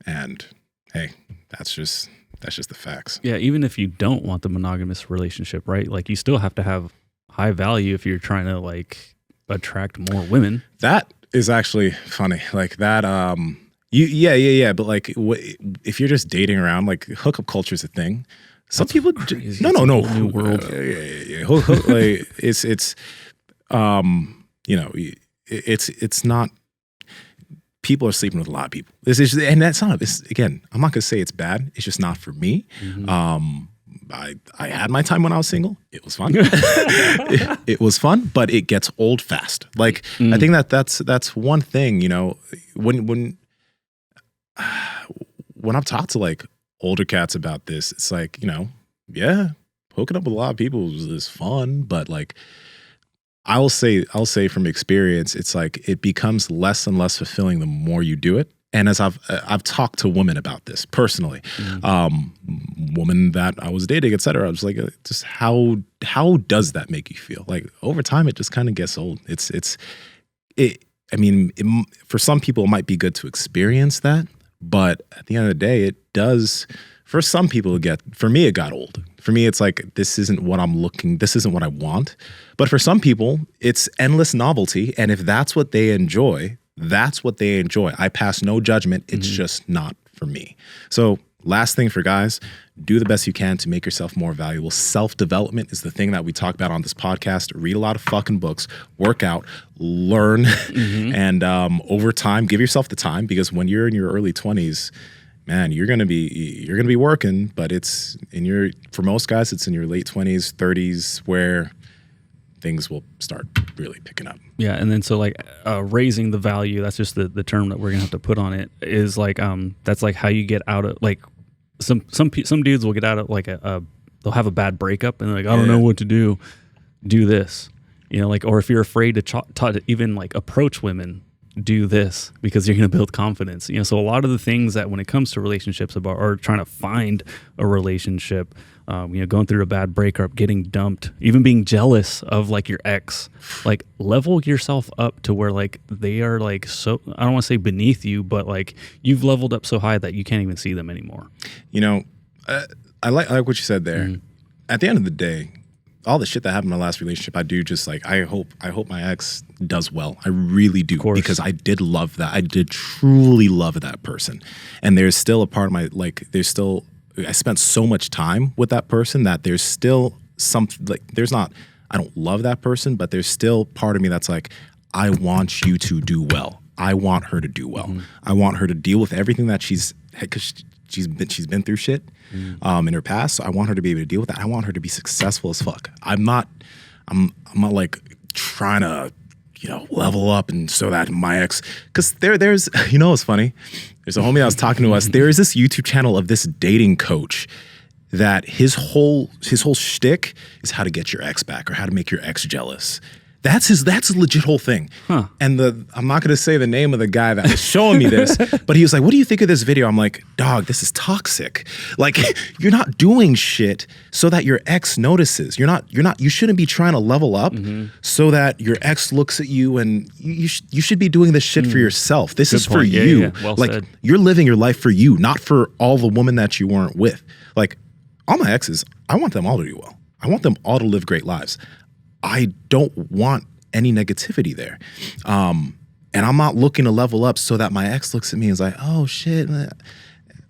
And hey, that's just the facts. Yeah, even if you don't want the monogamous relationship, right? Like you still have to have high value if you're trying to like attract more women. That is actually funny. Like that, yeah. But like, if you're just dating around, like hookup culture is a thing. Some That's people, crazy. no, New world. Like it's not. People are sleeping with a lot of people. And that's not. Again, I'm not gonna say it's bad. It's just not for me. I had my time when I was single. It was fun. it was fun, but it gets old fast. Like I think that's one thing. When I've talked to like older cats about this, it's like yeah, hooking up with a lot of people is fun, but like. I'll say from experience, it's like it becomes less and less fulfilling the more you do it. And as I've talked to women about this personally, women that I was dating, et cetera, I was like, just how does that make you feel? Like over time, it just kind of gets old. For some people, it might be good to experience that, But at the end of the day, it does, for some people, for me, it got old. For me, it's like, this isn't what I want. But for some people, it's endless novelty. And if that's what they enjoy, that's what they enjoy. I pass no judgment. It's just not for me. So last thing for guys, do the best you can to make yourself more valuable. Self-development is the thing that we talk about on this podcast. Read a lot of fucking books, work out, learn, and over time, give yourself the time, because when you're in your early 20s, man, you're gonna be working, but for most guys, it's in your late 20s, 30s where things will start really picking up. Yeah, and then so like raising the value, that's just the term that we're gonna have to put on it, is like that's like how you get out of, like some dudes will get out of like they'll have a bad breakup and they're like, I don't know what to do this, you know, like, or if you're afraid to even like approach women, do this, because you're going to build confidence, you know. So a lot of the things that when it comes to relationships or trying to find a relationship, you know, going through a bad breakup, getting dumped, even being jealous of like your ex, like level yourself up to where like they are like, so I don't want to say beneath you, but like you've leveled up so high that you can't even see them anymore. You know, I like what you said there. At the end of the day, all the shit that happened in my last relationship, I do just like, I hope my ex does well. I really do, because I did love that. I did truly love that person. And there's still a part of my, like, I spent so much time with that person that there's still something, like, I don't love that person, but there's still part of me that's like, I want you to do well. I want her to do well. I want her to deal with everything that because she's been through shit in her past. So I want her to be able to deal with that. I want her to be successful as fuck. I'm not like trying to, you know, level up and so that my ex, because there's, you know, what's funny? There's a homie that was talking to us. There is this YouTube channel of this dating coach that his whole shtick is how to get your ex back or how to make your ex jealous. That's a legit whole thing. And I'm not going to say the name of the guy that was showing me this, but he was like, what do you think of this video? I'm like, dog, this is toxic. Like, you're not doing shit so that your ex notices. You shouldn't be trying to level up so that your ex looks at you, and you should be doing this shit for yourself. This is for you. Yeah. Well said. You're living your life for you, not for all the women that you weren't with. Like, all my exes, I want them all to do well. I want them all to live great lives. I don't want any negativity there. And I'm not looking to level up so that my ex looks at me and is like, oh shit,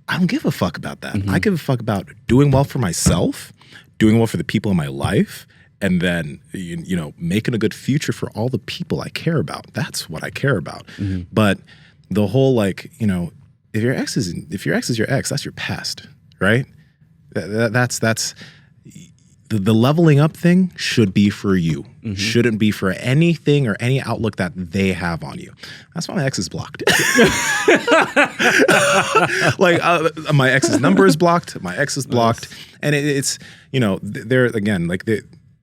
I don't give a fuck about that. I give a fuck about doing well for myself, doing well for the people in my life, and then, you know, making a good future for all the people I care about. That's what I care about. But the whole, like, you know, if your ex is your ex, that's your past, right? That's the leveling up thing should be for you. Shouldn't be for anything or any outlook that they have on you. That's why my ex is blocked. Like, my ex's number is blocked. My ex is blocked. And it's, you know, there again, like,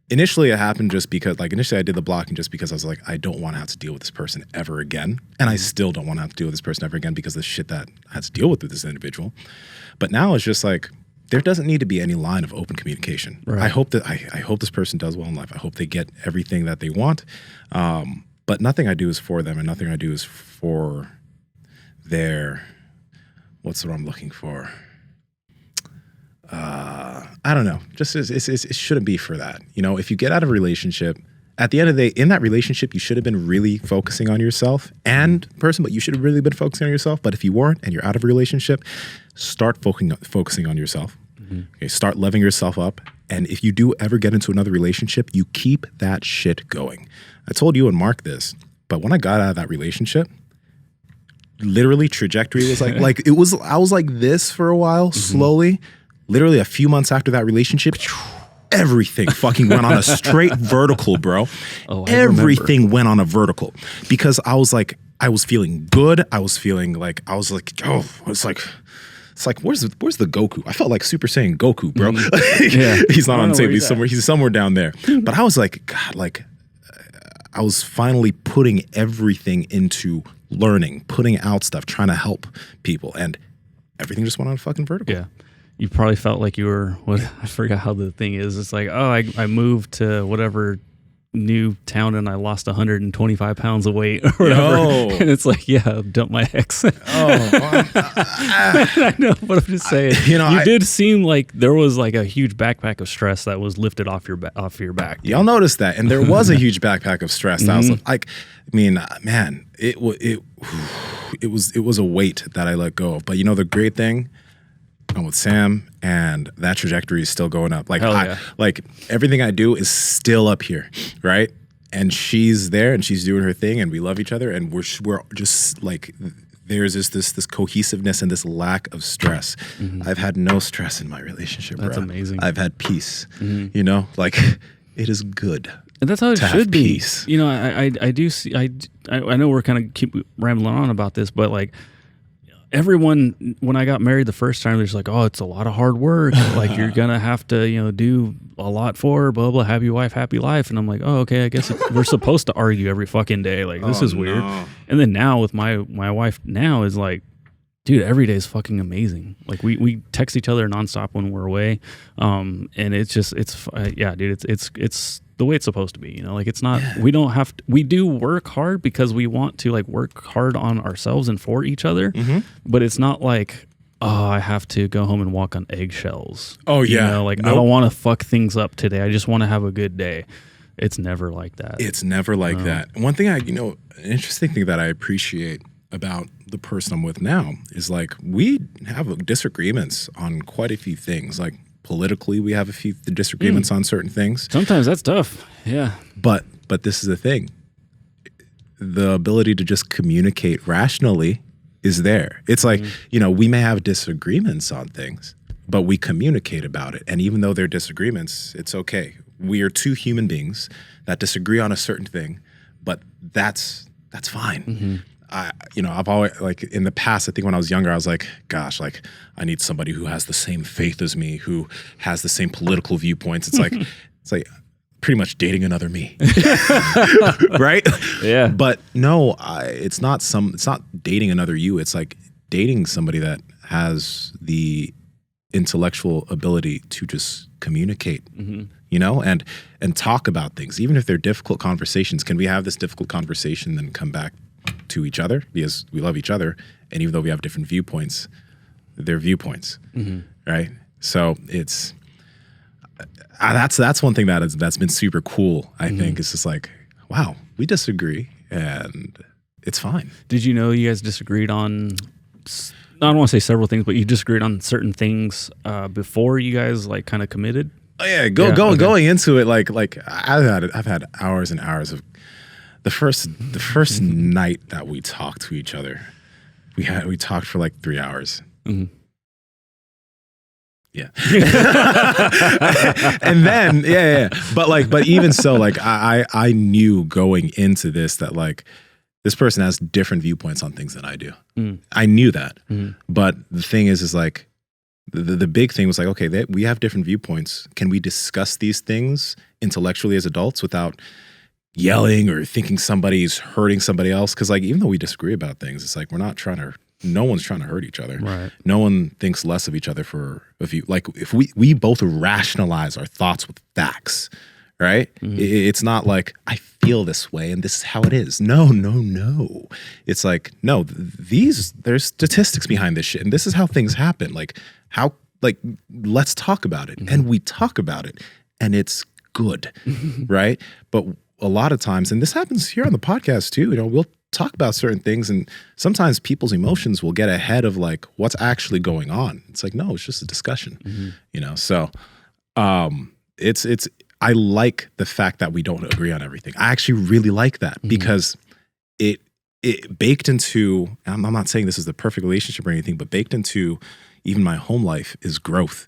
initially it happened just because, like, initially I did the blocking just because I was like, I don't want to have to deal with this person ever again. And I still don't want to have to deal with this person ever again because of the shit that I had to deal with this individual. But now it's just like, there doesn't need to be any line of open communication. Right. I hope this person does well in life. I hope they get everything that they want. But nothing I do is for them, and nothing I do is for their, what's what I'm looking for? I don't know. Just it shouldn't be for that. You know, if you get out of a relationship, at the end of the day, in that relationship, you should have been really focusing on yourself and person, but you should have really been focusing on yourself. But if you weren't and you're out of a relationship, start focusing on yourself. Okay, start leveling yourself up. And if you do ever get into another relationship, you keep that shit going. I told you and Mark this, but when I got out of that relationship, literally trajectory was like I was like this for a while, slowly. Literally a few months after that relationship, everything fucking went on a straight vertical, bro. Everything went on a vertical because I was feeling good. I was like, oh, it's like, where's the Goku? I felt like Super Saiyan Goku, bro. Yeah. He's not on the table. He's somewhere down there. But I was like, God, like, I was finally putting everything into learning, putting out stuff, trying to help people, and everything just went on a fucking vertical. Yeah. You probably felt like you were, I forgot how the thing is. It's like, oh, I moved to whatever new town and I lost 125 pounds of weight or whatever. And it's like, yeah, I've dumped my ex. I know, but I'm just saying, you did seem like there was like a huge backpack of stress that was lifted off your back. Y'all noticed that. And there was a huge backpack of stress. That was like, I mean, man, it was a weight that I let go of. But the great thing, I'm with Sam, and that trajectory is still going up. Like, like everything I do is still up here, right? And she's there, and she's doing her thing, and we love each other, and we're just like, there's this cohesiveness and this lack of stress. I've had no stress in my relationship. That's amazing. I've had peace. Like it is good. And that's how it should be. Peace. I do see. I know we're kind of keep rambling on about this, but like. Everyone, when I got married the first time, they're just like, oh, it's a lot of hard work. Like, you're going to have to, do a lot for her, blah, blah, happy wife, happy life. And I'm like, oh, okay, I guess we're supposed to argue every fucking day. Like, this is weird. No. And then now with my wife now is like, dude, every day is fucking amazing. Like, we text each other nonstop when we're away. And it's just, yeah, dude, it's the way it's supposed to be, like it's not, we don't have to, we do work hard because we want to like work hard on ourselves and for each other, but it's not like, oh, I have to go home and walk on eggshells. Oh yeah. Like I don't want to fuck things up today. I just want to have a good day. It's never like that. It's never like that. One thing an interesting thing that I appreciate about the person I'm with now is like, we have disagreements on quite a few things. Like, politically, we have a few disagreements on certain things. Sometimes that's tough. Yeah. But this is the thing. The ability to just communicate rationally is there. It's like, we may have disagreements on things, but we communicate about it. And even though they're disagreements, it's okay. We are two human beings that disagree on a certain thing, but that's fine. I've always, like, in the past, I think when I was younger, I was like, gosh, like, I need somebody who has the same faith as me, who has the same political viewpoints. It's like pretty much dating another me, right? Yeah. But no, it's not dating another you. It's like dating somebody that has the intellectual ability to just communicate, and talk about things, even if they're difficult conversations. Can we have this difficult conversation, then come back to each other because we love each other, and even though we have different viewpoints, they're viewpoints, right? So it's that's one thing that's been super cool. I think it's just like, wow, we disagree and it's fine. Did you know you guys disagreed on? I don't want to say several things, but you disagreed on certain things before you guys like kind of committed. Oh yeah, going into it like I've had hours and hours of. The first night that we talked to each other, we talked for like 3 hours. Yeah. And then but even so, like I knew going into this that like this person has different viewpoints on things than I do. I knew that. But the thing is like the big thing was like, okay, we have different viewpoints. Can we discuss these things intellectually as adults without yelling or thinking somebody's hurting somebody else? Because like, even though we disagree about things, it's like no one's trying to hurt each other. Right. No one thinks less of each other if we both rationalize our thoughts with facts, right? It's not like I feel this way and this is how it is. No. It's like, no, there's statistics behind this shit, and this is how things happen. Let's talk about it. And we talk about it, and it's good, right? But a lot of times, and this happens here on the podcast too, we'll talk about certain things, and sometimes people's emotions will get ahead of like what's actually going on. It's like, no, it's just a discussion, So it's I like the fact that we don't agree on everything. I actually really like that because it baked into, I'm not saying this is the perfect relationship or anything, but baked into even my home life is growth.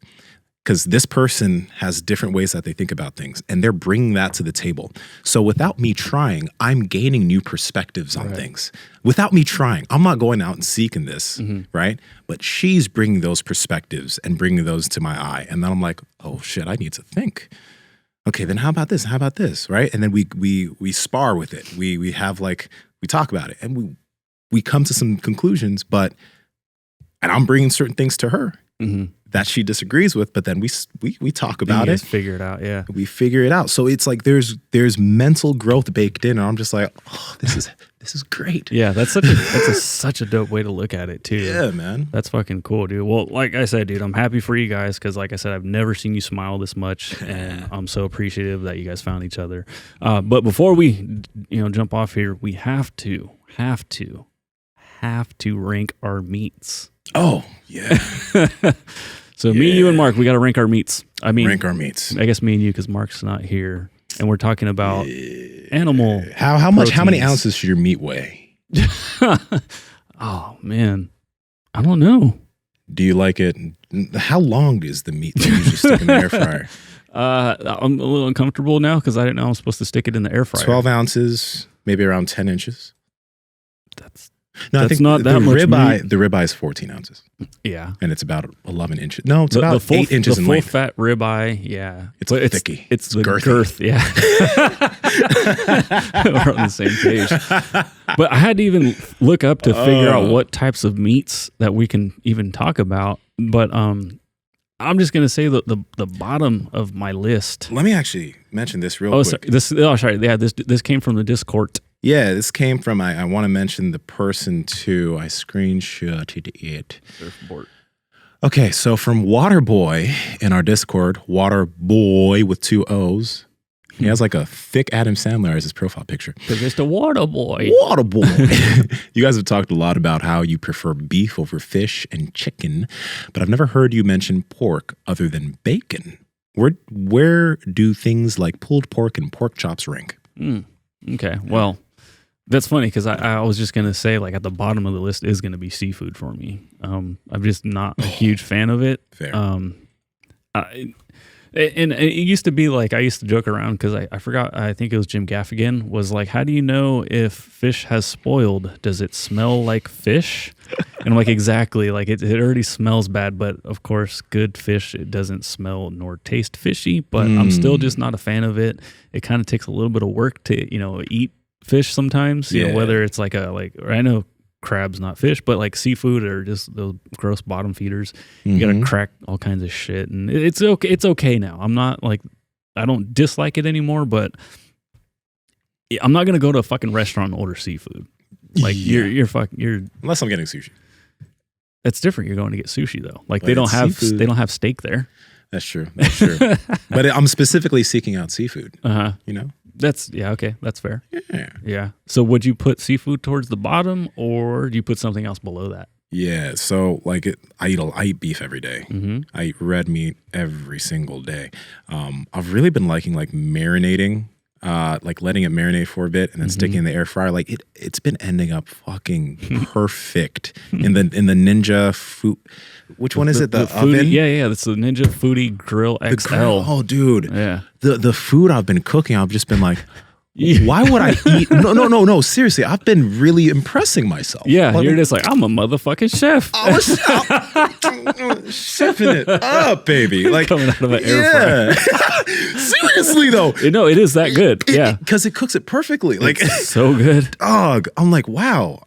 Because this person has different ways that they think about things, and they're bringing that to the table. So without me trying, I'm gaining new perspectives on things. Without me trying, I'm not going out and seeking this, right? But she's bringing those perspectives and bringing those to my eye. And then I'm like, oh shit, I need to think. Okay, then how about this? How about this, right? And then we spar with it. We have like, we talk about it, and we come to some conclusions, and I'm bringing certain things to her. that she disagrees with, but then we talk about it. Figure it out, yeah. We figure it out. So it's like there's mental growth baked in, and I'm just like, oh, this is great. Yeah, that's such a dope way to look at it too. Yeah, man. That's fucking cool, dude. Well, like I said, dude, I'm happy for you guys because, like I said, I've never seen you smile this much, and I'm so appreciative that you guys found each other. But before we, jump off here, we have to rank our meats. Oh yeah. So me, you, and Mark, we got to rank our meats. I mean, rank our meats. I guess me and you, because Mark's not here, and we're talking about animal. How much? How many ounces should your meat weigh? Oh man, I don't know. Do you like it? How long is the meat that you usually stick in the air fryer? I'm a little uncomfortable now because I didn't know I'm supposed to stick it in the air fryer. 12 ounces, maybe around 10 inches. I think not that much meat. The ribeye is 14 ounces. Yeah. And it's about 11 inches. No, it's about 8 inches in length. The full fat ribeye, yeah. It's thicky. It's the girthy. Girth, yeah. We're on the same page. But I had to even look up to figure out what types of meats that we can even talk about. But I'm just going to say the bottom of my list. Let me actually mention this real quick. Sorry. Yeah, this came from the Discord. Yeah, this came from, I want to mention the person too. I screenshotted it. Surfboard. Okay, so from Waterboy in our Discord, Waterboy with 2 O's. He has like a thick Adam Sandler as his profile picture. Because it's the Waterboy. Waterboy. You guys have talked a lot about how you prefer beef over fish and chicken, but I've never heard you mention pork other than bacon. Where do things like pulled pork and pork chops rank? Okay, well, that's funny because I was just going to say, like, at the bottom of the list is going to be seafood for me. I'm just not a huge fan of it. Fair. And it used to be like, I used to joke around because I forgot, I think it was Jim Gaffigan, was like, how do you know if fish has spoiled? Does it smell like fish? And I'm like, exactly. Like, it already smells bad, but of course, good fish, it doesn't smell nor taste fishy, but I'm still just not a fan of it. It kind of takes a little bit of work to, eat fish sometimes, whether it's like I know crab's not fish, but like seafood or just those gross bottom feeders, you got to crack all kinds of shit. And it's okay. It's okay now. I'm not like, I don't dislike it anymore, but I'm not going to go to a fucking restaurant and order seafood. Like you're unless I'm getting sushi. That's different. You're going to get sushi though. Like but they don't have steak there. That's true. But I'm specifically seeking out seafood. That's okay. That's fair. Yeah. So would you put seafood towards the bottom, or do you put something else below that? Yeah. So like I eat beef every day. I eat red meat every single day. I've really been liking like marinating. Like letting it marinate for a bit and then sticking it in the air fryer. Like it's been ending up fucking perfect in the Ninja food. Which one is it? The oven? Foodie, yeah. That's the Ninja Foodie Grill XL. Oh, dude. Yeah. The food I've been cooking, I've just been like, why would I eat? No. Seriously, I've been really impressing myself. Yeah, like, you're just like, I'm a motherfucking chef. I'm chefing it up, baby. Like coming out of an air fryer. Seriously though, no, it is that good. Because it cooks it perfectly. Like it's so good. Dog, I'm like, wow.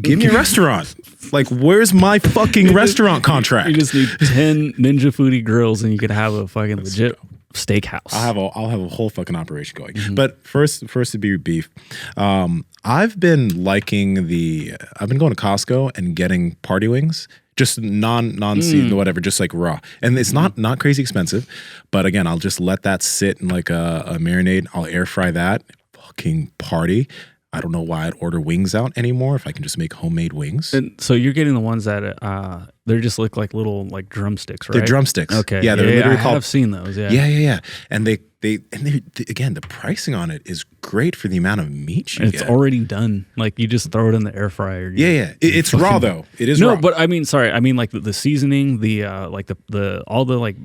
Give me a restaurant. Like, where's my fucking restaurant contract? You just need 10 Ninja Foodie grills, and you could have a fucking legit steakhouse. I'll have a whole fucking operation going. But first to be beef. I've been going to Costco and getting party wings, just non-seasoned or whatever, just like raw. And it's not crazy expensive, but again, I'll just let that sit in like a marinade. I'll air fry that. Fucking party. I don't know why I'd order wings out anymore if I can just make homemade wings. And so you're getting the ones that they just look like little like drumsticks, right? They're drumsticks. Okay. Yeah, they're literally called. I've seen those. Yeah. Yeah. And they again, the pricing on it is great for the amount of meat you get. It's already done. Like you just throw it in the air fryer. Yeah. It's raw though. It is raw. No, but I mean, like the seasoning, the like the all the like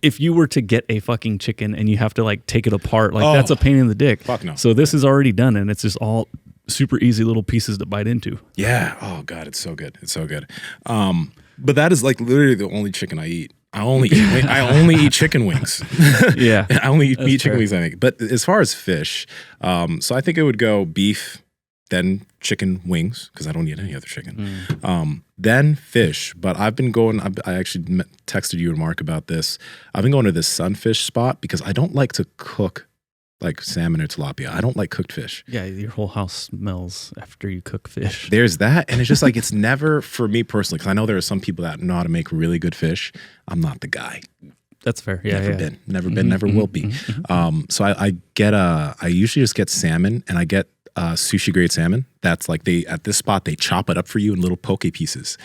if you were to get a fucking chicken and you have to like take it apart, like that's a pain in the dick. Fuck no. So this is already done, and it's just all super easy little pieces to bite into. Yeah. Oh God, it's so good. It's so good. But that is like literally the only chicken I eat. I only eat chicken wings. Yeah. I only eat chicken wings, I think. But as far as fish, so I think it would go beef, then chicken wings, because I don't eat any other chicken. Then fish. But I've been going, I actually texted you and Mark about this. I've been going to this sunfish spot because I don't like to cook like salmon or tilapia. I don't like cooked fish. Yeah, your whole house smells after you cook fish. There's that. And it's just like, it's never for me personally, because I know there are some people that know how to make really good fish. I'm not the guy. That's fair. Yeah, Never been, never will be. So I usually just get salmon, and I get sushi grade salmon. That's like at this spot, they chop it up for you in little poke pieces.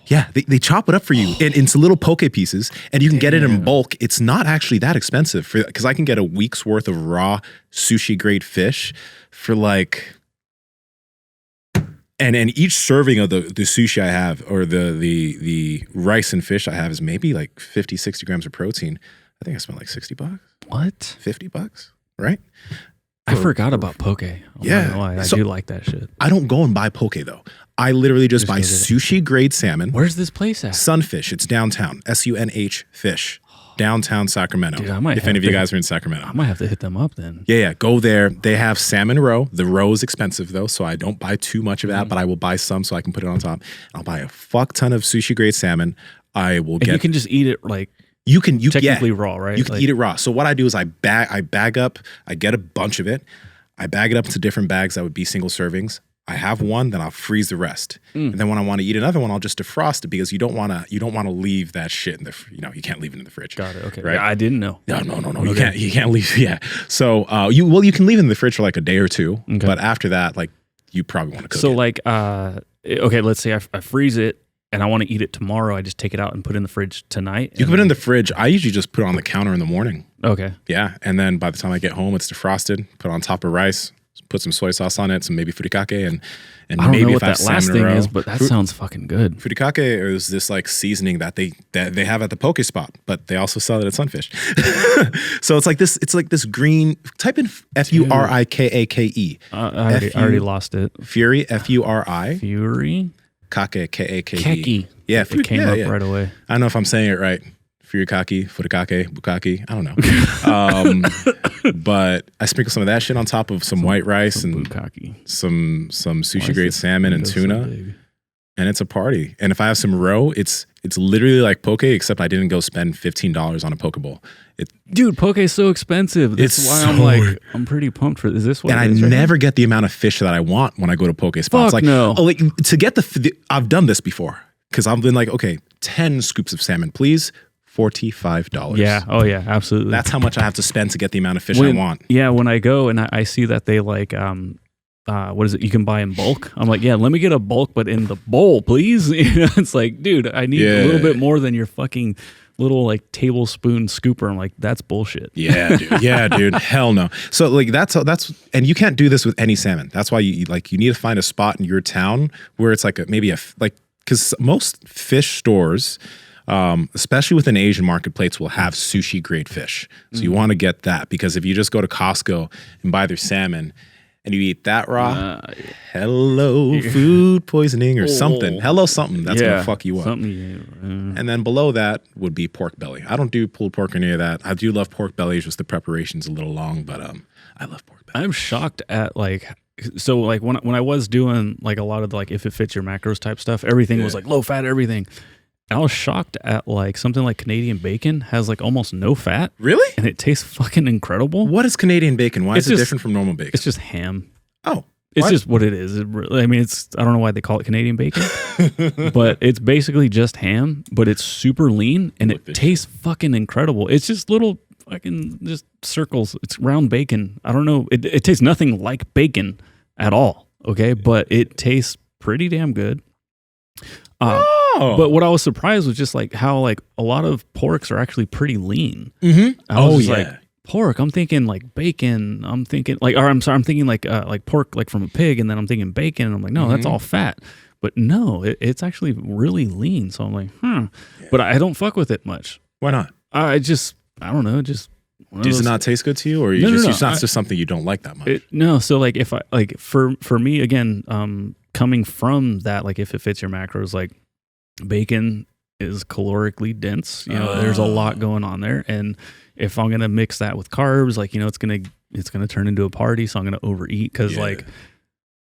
Yeah, they chop it up for you into little poke pieces, and you can get it in bulk. It's not actually that expensive because I can get a week's worth of raw sushi grade fish for like, and each serving of the sushi I have, or the rice and fish I have, is maybe like 50, 60 grams of protein. I think I spent like $60. What? $50, right? I forgot about poke. Yeah. I do like that shit. I don't go and buy poke though. I literally just buy sushi grade salmon. Where's this place at? Sunfish. It's downtown. SUNH Fish. Downtown Sacramento. Dude, if any of you guys are in Sacramento. I might have to hit them up then. Yeah. Go there. They have salmon roe. The roe is expensive though, so I don't buy too much of that, but I will buy some so I can put it on top. I'll buy a fuck ton of sushi grade salmon. I will get. You can just eat it like. You technically raw, right? You can eat it raw. So what I do is I bag up. I get a bunch of it. I bag it up into different bags that would be single servings. I have one, then I'll freeze the rest. And then when I want to eat another one, I'll just defrost it, because you don't want to leave that shit in the, you can't leave it in the fridge. Got it. Okay. Right? Yeah, I didn't know. No. Okay. You can't leave. Yeah. So you can leave it in the fridge for like a day or two, but after that, like, you probably want to cook it. So like, okay, let's say I freeze it and I want to eat it tomorrow. I just take it out and put it in the fridge tonight. You can put it in the fridge. I usually just put it on the counter in the morning. Okay. Yeah. And then by the time I get home, it's defrosted, put it on top of rice, put some soy sauce on it, some maybe furikake, and I don't maybe know if what that last thing is, but that sounds fucking good. Furikake is this like seasoning that they have at the poke spot, but they also sell it at Sunfish. So it's like this green. Type in Furikake. I already lost it. Fury, Furi. Fury. Kake, Kake. Keki. Yeah, it came up right away. I don't know if I'm saying it right. Furikake, Furikake, Bukake. I don't know. But I sprinkle some of that shit on top of some white rice and bukkake. some sushi grade salmon and tuna. And it's a party. And if I have some roe, it's literally like poke, except I didn't go spend $15 on a poke bowl. Dude, poke is so expensive. That's why I'm pretty pumped for this. Is this what? And I never get the amount of fish that I want when I go to poke spots. Fuck no. To get I've done this before, because I've been like, okay, 10 scoops of salmon, please. $45. Yeah. Oh yeah, absolutely. That's how much I have to spend to get the amount of fish I want. Yeah. When I go and I see that they like, what is it? You can buy in bulk. I'm like, yeah, let me get a bulk, but in the bowl, please. It's like, dude, I need a little bit more than your fucking little like tablespoon scooper. I'm like, that's bullshit. Yeah, dude. Yeah, dude. Hell no. So like that's, and you can't do this with any salmon. That's why you need to find a spot in your town where it's like because most fish stores, especially with an Asian marketplace, will have sushi grade fish. So you want to get that, because if you just go to Costco and buy their salmon and you eat that raw, hello food poisoning or something. Hello something. That's going to fuck you up. And then below that would be pork belly. I don't do pulled pork or any of that. I do love pork belly. It's just the preparation's a little long, but I love pork belly. I'm shocked at like, so like when I was doing like a lot of the, like if it fits your macros type stuff, everything was like low fat, everything. I was shocked at like something like Canadian bacon has like almost no fat. Really? And it tastes fucking incredible. What is Canadian bacon? Why is it different from normal bacon? It's just ham. Oh. It's just what it is. I don't know why they call it Canadian bacon, but it's basically just ham, but it's super lean and it tastes fucking incredible. It's just little fucking just circles. It's round bacon. I don't know. It tastes nothing like bacon at all. Okay. But it tastes pretty damn good. But what I was surprised was just like how like a lot of porks are actually pretty lean. Mm-hmm. I was like, pork, I'm thinking like bacon. I'm thinking like, or I'm thinking like pork like from a pig, and then I'm thinking bacon, and I'm like, no, that's all fat. But no, it's actually really lean. So I'm like, But I don't fuck with it much. Why not? I don't know. Just does it not taste good to you, or it's not just something you don't like that much? No. So like if I like for me again, coming from that, like if it fits your macros, like bacon is calorically dense. There's a lot going on there, and if I'm gonna mix that with carbs, like it's gonna turn into a party. So I'm gonna overeat because like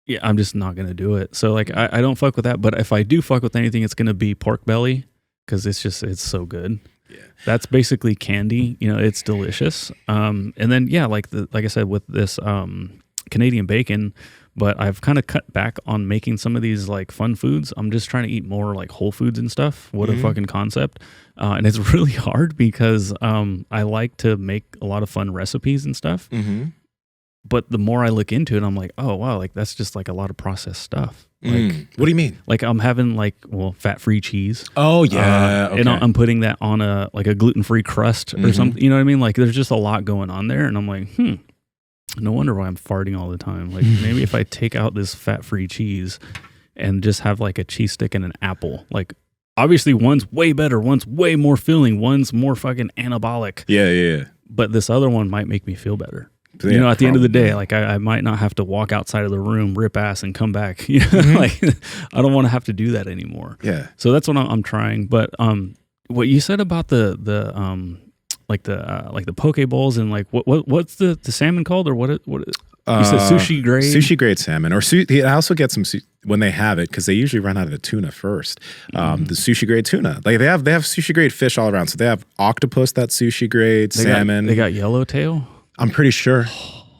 Yeah, I'm just not gonna do it. So like I don't fuck with that. But if I do fuck with anything, it's gonna be pork belly because it's so good. Yeah. That's basically candy. You know, it's delicious. And then yeah, like I said with this Canadian bacon, but I've kind of cut back on making some of these like fun foods. I'm just trying to eat more like whole foods and stuff. What a fucking concept. And it's really hard because I like to make a lot of fun recipes and stuff. But the more I look into it, I'm like, oh wow, like that's just like a lot of processed stuff. Like, what do you mean? Like I'm having like fat-free cheese. Oh yeah, okay. And I'm putting that on a gluten-free crust or something. You know what I mean? Like there's just a lot going on there, and I'm like, no wonder why I'm farting all the time. Like maybe if I take out this fat-free cheese and just have like a cheese stick and an apple, like obviously one's way better, one's way more filling, one's more fucking anabolic. Yeah. But this other one might make me feel better. Yeah, you know, at the end of the day, like I might not have to walk outside of the room, rip ass, and come back. You know, like I don't want to have to do that anymore. Yeah. So that's what I'm trying. But what you said about the poke bowls and like what's the salmon called or what you said sushi grade salmon or I also get some when they have it because they usually run out of the tuna first. The sushi grade tuna, like they have sushi grade fish all around. So they have octopus that's sushi grade, salmon. They got yellowtail. I'm pretty sure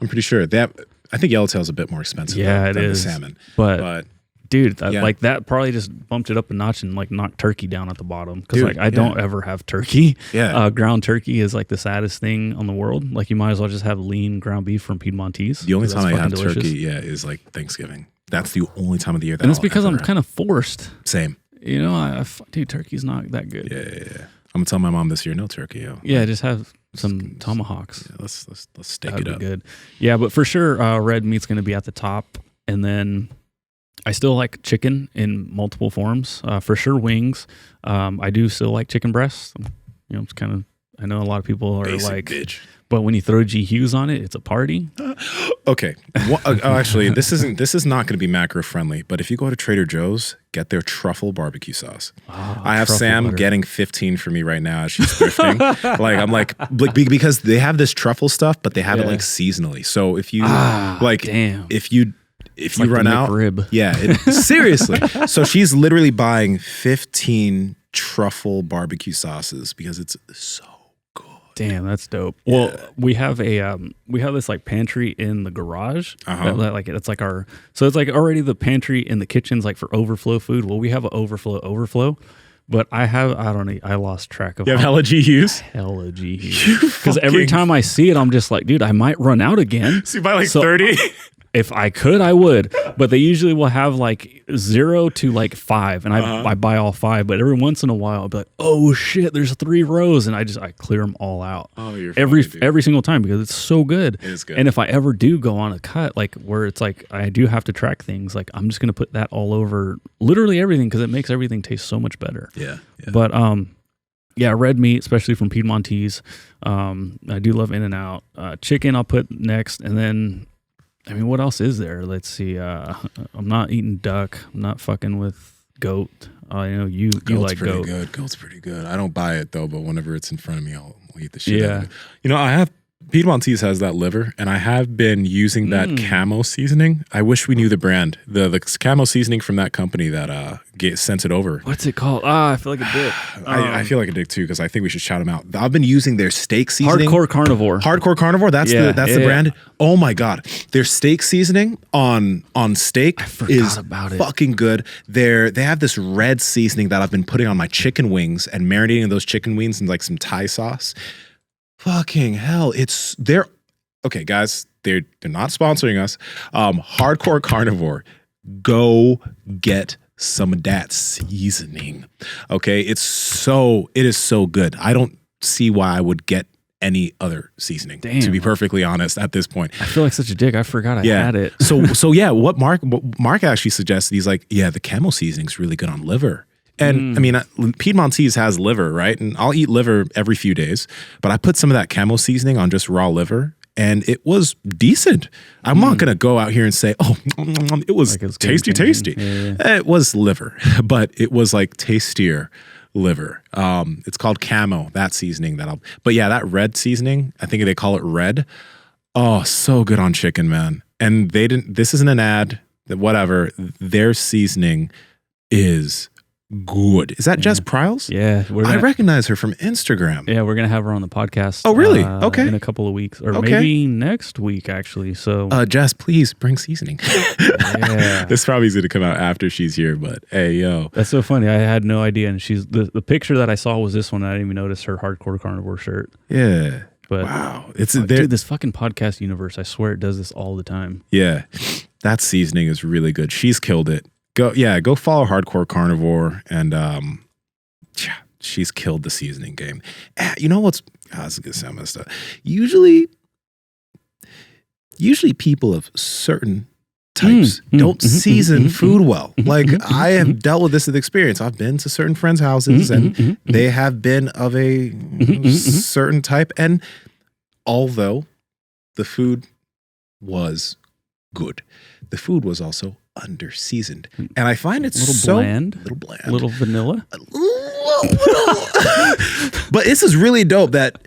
they have. I think yellowtail's a bit more expensive. Yeah, than it the is. salmon. But dude, like that probably just bumped it up a notch and like knocked turkey down at the bottom because like I don't ever have turkey. Yeah, ground turkey is like the saddest thing on the world. Like you might as well just have lean ground beef from Piedmontese. The only time I have turkey, is like Thanksgiving. That's the only time of the year that. And it's because I'm kind of forced. Same. You know, dude, turkey's not that good. Yeah. I'm gonna tell my mom this year, no turkey. Yo. Yeah, just have some tomahawks. Yeah, let's steak That'd it up. Be good. Yeah, but for sure, red meat's gonna be at the top, and then I still like chicken in multiple forms. For sure, wings. I do still like chicken breasts. You know, it's kind of. I know a lot of people are Basic like, bitch. But when you throw G Hughes on it, it's a party. Okay. Actually, this is not going to be macro friendly. But if you go to Trader Joe's, get their truffle barbecue sauce. I have Sam butter. Getting 15 for me right now as she's thrifting. Like I'm like because they have this truffle stuff, but they have it like seasonally. So if you if you like run out, seriously. So she's literally buying 15 truffle barbecue sauces because it's so. Damn, that's dope. Well, we have this like pantry in the garage. Like it's like so it's like already the pantry in the kitchen's like for overflow food. Well, we have an overflow. But I lost track of. You have hella GUs? Hella GUs. Because every time I see it, I'm just like, dude, I might run out again. So you buy like 30? If I could, I would. But they usually will have like 0 to like 5. And I buy all 5. But every once in a while, I'll be like, oh shit, there's 3 rows. And I clear them all out. Oh, you're every single time because it's so good. It is good. And if I ever do go on a cut, like where it's like I do have to track things, like I'm just going to put that all over literally everything because it makes everything taste so much better. Yeah. But red meat, especially from Piedmontese. I do love In-N-Out. Chicken I'll put next. And then... I mean, what else is there? Let's see. I'm not eating duck. I'm not fucking with goat. You know, you like goat. Good. Goat's pretty good. I don't buy it though, but whenever it's in front of me, I'll eat the shit out of it. You know, I have Piedmontese has that liver, and I have been using that camo seasoning. I wish we knew the brand. The camo seasoning from that company that sent it over. What's it called? I feel like a dick. I feel like a dick too because I think we should shout them out. I've been using their steak seasoning. Hardcore Carnivore. That's the brand. Oh my god, their steak seasoning on steak is fucking good. They have this red seasoning that I've been putting on my chicken wings and marinating those chicken wings in like some Thai sauce. Fucking hell, they're okay, guys. They're not sponsoring us. Hardcore Carnivore, go get some of that seasoning. Okay, it is so good. I don't see why I would get any other seasoning. Damn. To be perfectly honest, at this point, I feel like such a dick. I forgot I had it. so yeah, what Mark actually suggested, he's like, yeah, the camel seasoning is really good on liver. And I mean, Piedmontese has liver, right? And I'll eat liver every few days, but I put some of that camo seasoning on just raw liver, and it was decent. I'm not going to go out here and say, oh, it was tasty. Yeah. It was liver, but it was like tastier liver. It's called camo, that seasoning but yeah, that red seasoning, I think they call it red. Oh, so good on chicken, man. And this isn't an ad. whatever, their seasoning is good. Is that Jess Pryles? Yeah. I recognize her from Instagram. Yeah, we're going to have her on the podcast. Oh, really? Okay. In a couple of weeks, or maybe next week, actually. So, Jess, please bring seasoning. yeah. This probably is going to come out after she's here, but hey, yo. That's so funny. I had no idea. And she's the picture that I saw was this one. I didn't even notice her hardcore carnivore shirt. Yeah. But wow. Dude, this fucking podcast universe, I swear it does this all the time. Yeah. That seasoning is really good. She's killed it. Go follow Hardcore Carnivore, and she's killed the seasoning game. You know what's this is gonna sound messed up. Usually people of certain types don't season food well. Like I have dealt with this with experience. I've been to certain friends' houses, and they have been of a certain type. And although the food was good, the food was also under seasoned, and I find it's little bland, little vanilla. But this is really dope that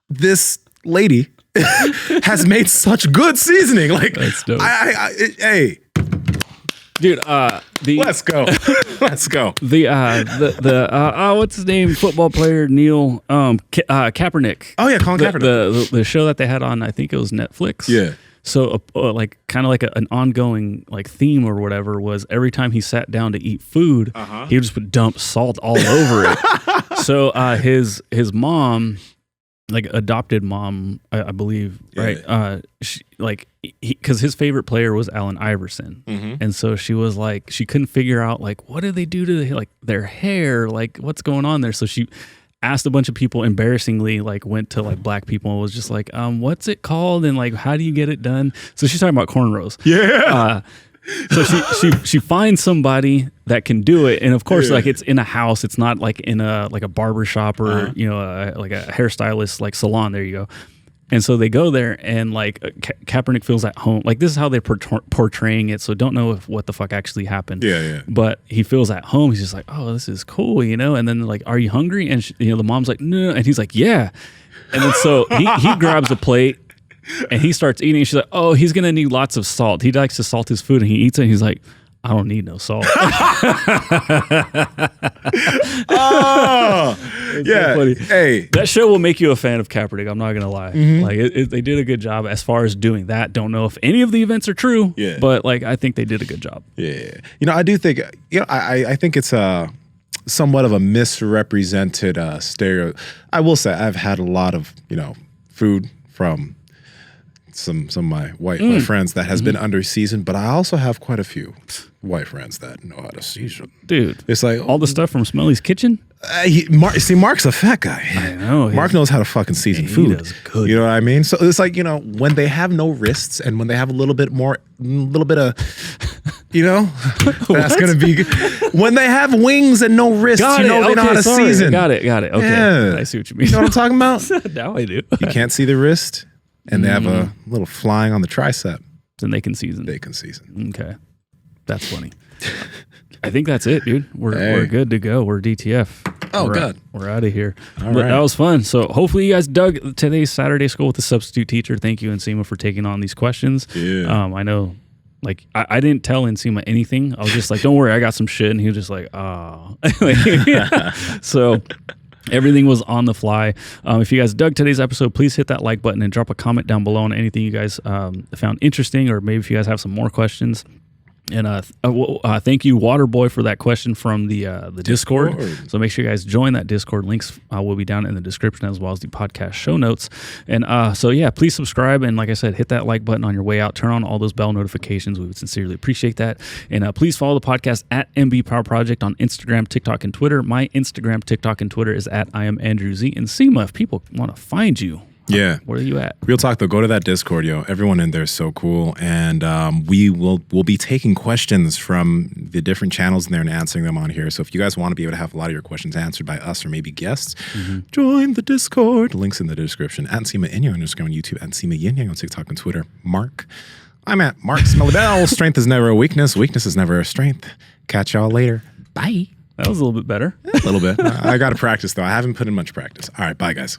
this lady has made such good seasoning. Like, that's dope. Hey, dude. Let's go. Let's go. The what's his name? Football player Neil Kaepernick. Oh yeah, Colin Kaepernick. The show that they had on, I think it was Netflix. Yeah. So like kind of like an ongoing like theme or whatever was every time he sat down to eat food, he would just would dump salt all over it. So his mom, like adopted mom, I believe, right? She, like because his favorite player was Allen Iverson, and so she was like she couldn't figure out like what did they do to like their hair, like what's going on there. So she asked a bunch of people, embarrassingly, like went to like black people and was just like, what's it called? And like, how do you get it done? So she's talking about cornrows. Yeah. So she finds somebody that can do it. And of course, like it's in a house. It's not like in a barber shop or, like a hairstylist, like salon. There you go. And so they go there, and like Kaepernick feels at home. Like this is how they're portraying it. So don't know what the fuck actually happened. Yeah. But he feels at home. He's just like, oh, this is cool, And then like, are you hungry? And the mom's like, no. And he's like, yeah. And then so he grabs a plate and he starts eating. She's like, oh, he's gonna need lots of salt. He likes to salt his food, and he eats it. And he's like, I don't need no salt. Oh, yeah. So hey, that show will make you a fan of Kaepernick. I'm not gonna lie. Like they did a good job as far as doing that. Don't know if any of the events are true. Yeah. But like I think they did a good job. Yeah. I do think. I think it's somewhat of a misrepresented stereo. I will say I've had a lot of food from some of my white friends that has been under seasoned, but I also have quite a few white friends that know how to season. Dude, it's like all the stuff from Smelly's Kitchen. Mark's a fat guy. I know. Mark knows how to fucking season food. He does good. You know what I mean? So it's like, when they have no wrists and when they have a little bit of, that's going to be, when they have wings and no wrists, they know how to season. Got it. Okay. Yeah. I see what you mean. You know what I'm talking about? Now I do. You can't see the wrist and they have a little flying on the tricep. Then they can season. Okay. That's funny. I think that's it, dude. We're good to go. We're DTF. Oh, good. We're out of here. All right. That was fun. So hopefully you guys dug today's Saturday School with the Substitute Teacher. Thank you, Nsima, for taking on these questions. Yeah. I know, like, I didn't tell Nsima anything. I was just like, don't worry, I got some shit. And he was just like, oh. So everything was on the fly. If you guys dug today's episode, please hit that like button and drop a comment down below on anything you guys found interesting, or maybe if you guys have some more questions. And thank you, Waterboy, for that question from the Discord. So make sure you guys join that Discord. Links will be down in the description as well as the podcast show notes. And please subscribe. And like I said, hit that like button on your way out. Turn on all those bell notifications. We would sincerely appreciate that. And please follow the podcast at MB Power Project on Instagram, TikTok, and Twitter. My Instagram, TikTok, and Twitter is at I am Andrew Z. And Nsima, if people want to find you, yeah, where are you at? Real talk though, go to that Discord, yo. Everyone in there is so cool, and we'll be taking questions from the different channels in there and answering them on here. So if you guys want to be able to have a lot of your questions answered by us or maybe guests, join the Discord. Links in the description. At Nsima Inyang on Instagram and YouTube. At Nsima Inyang on TikTok and Twitter. Mark, I'm at Mark Smelly Bell. Strength is never a weakness. Weakness is never a strength. Catch y'all later. Bye. That was a little bit better. A little bit. I got to practice though. I haven't put in much practice. All right, bye guys.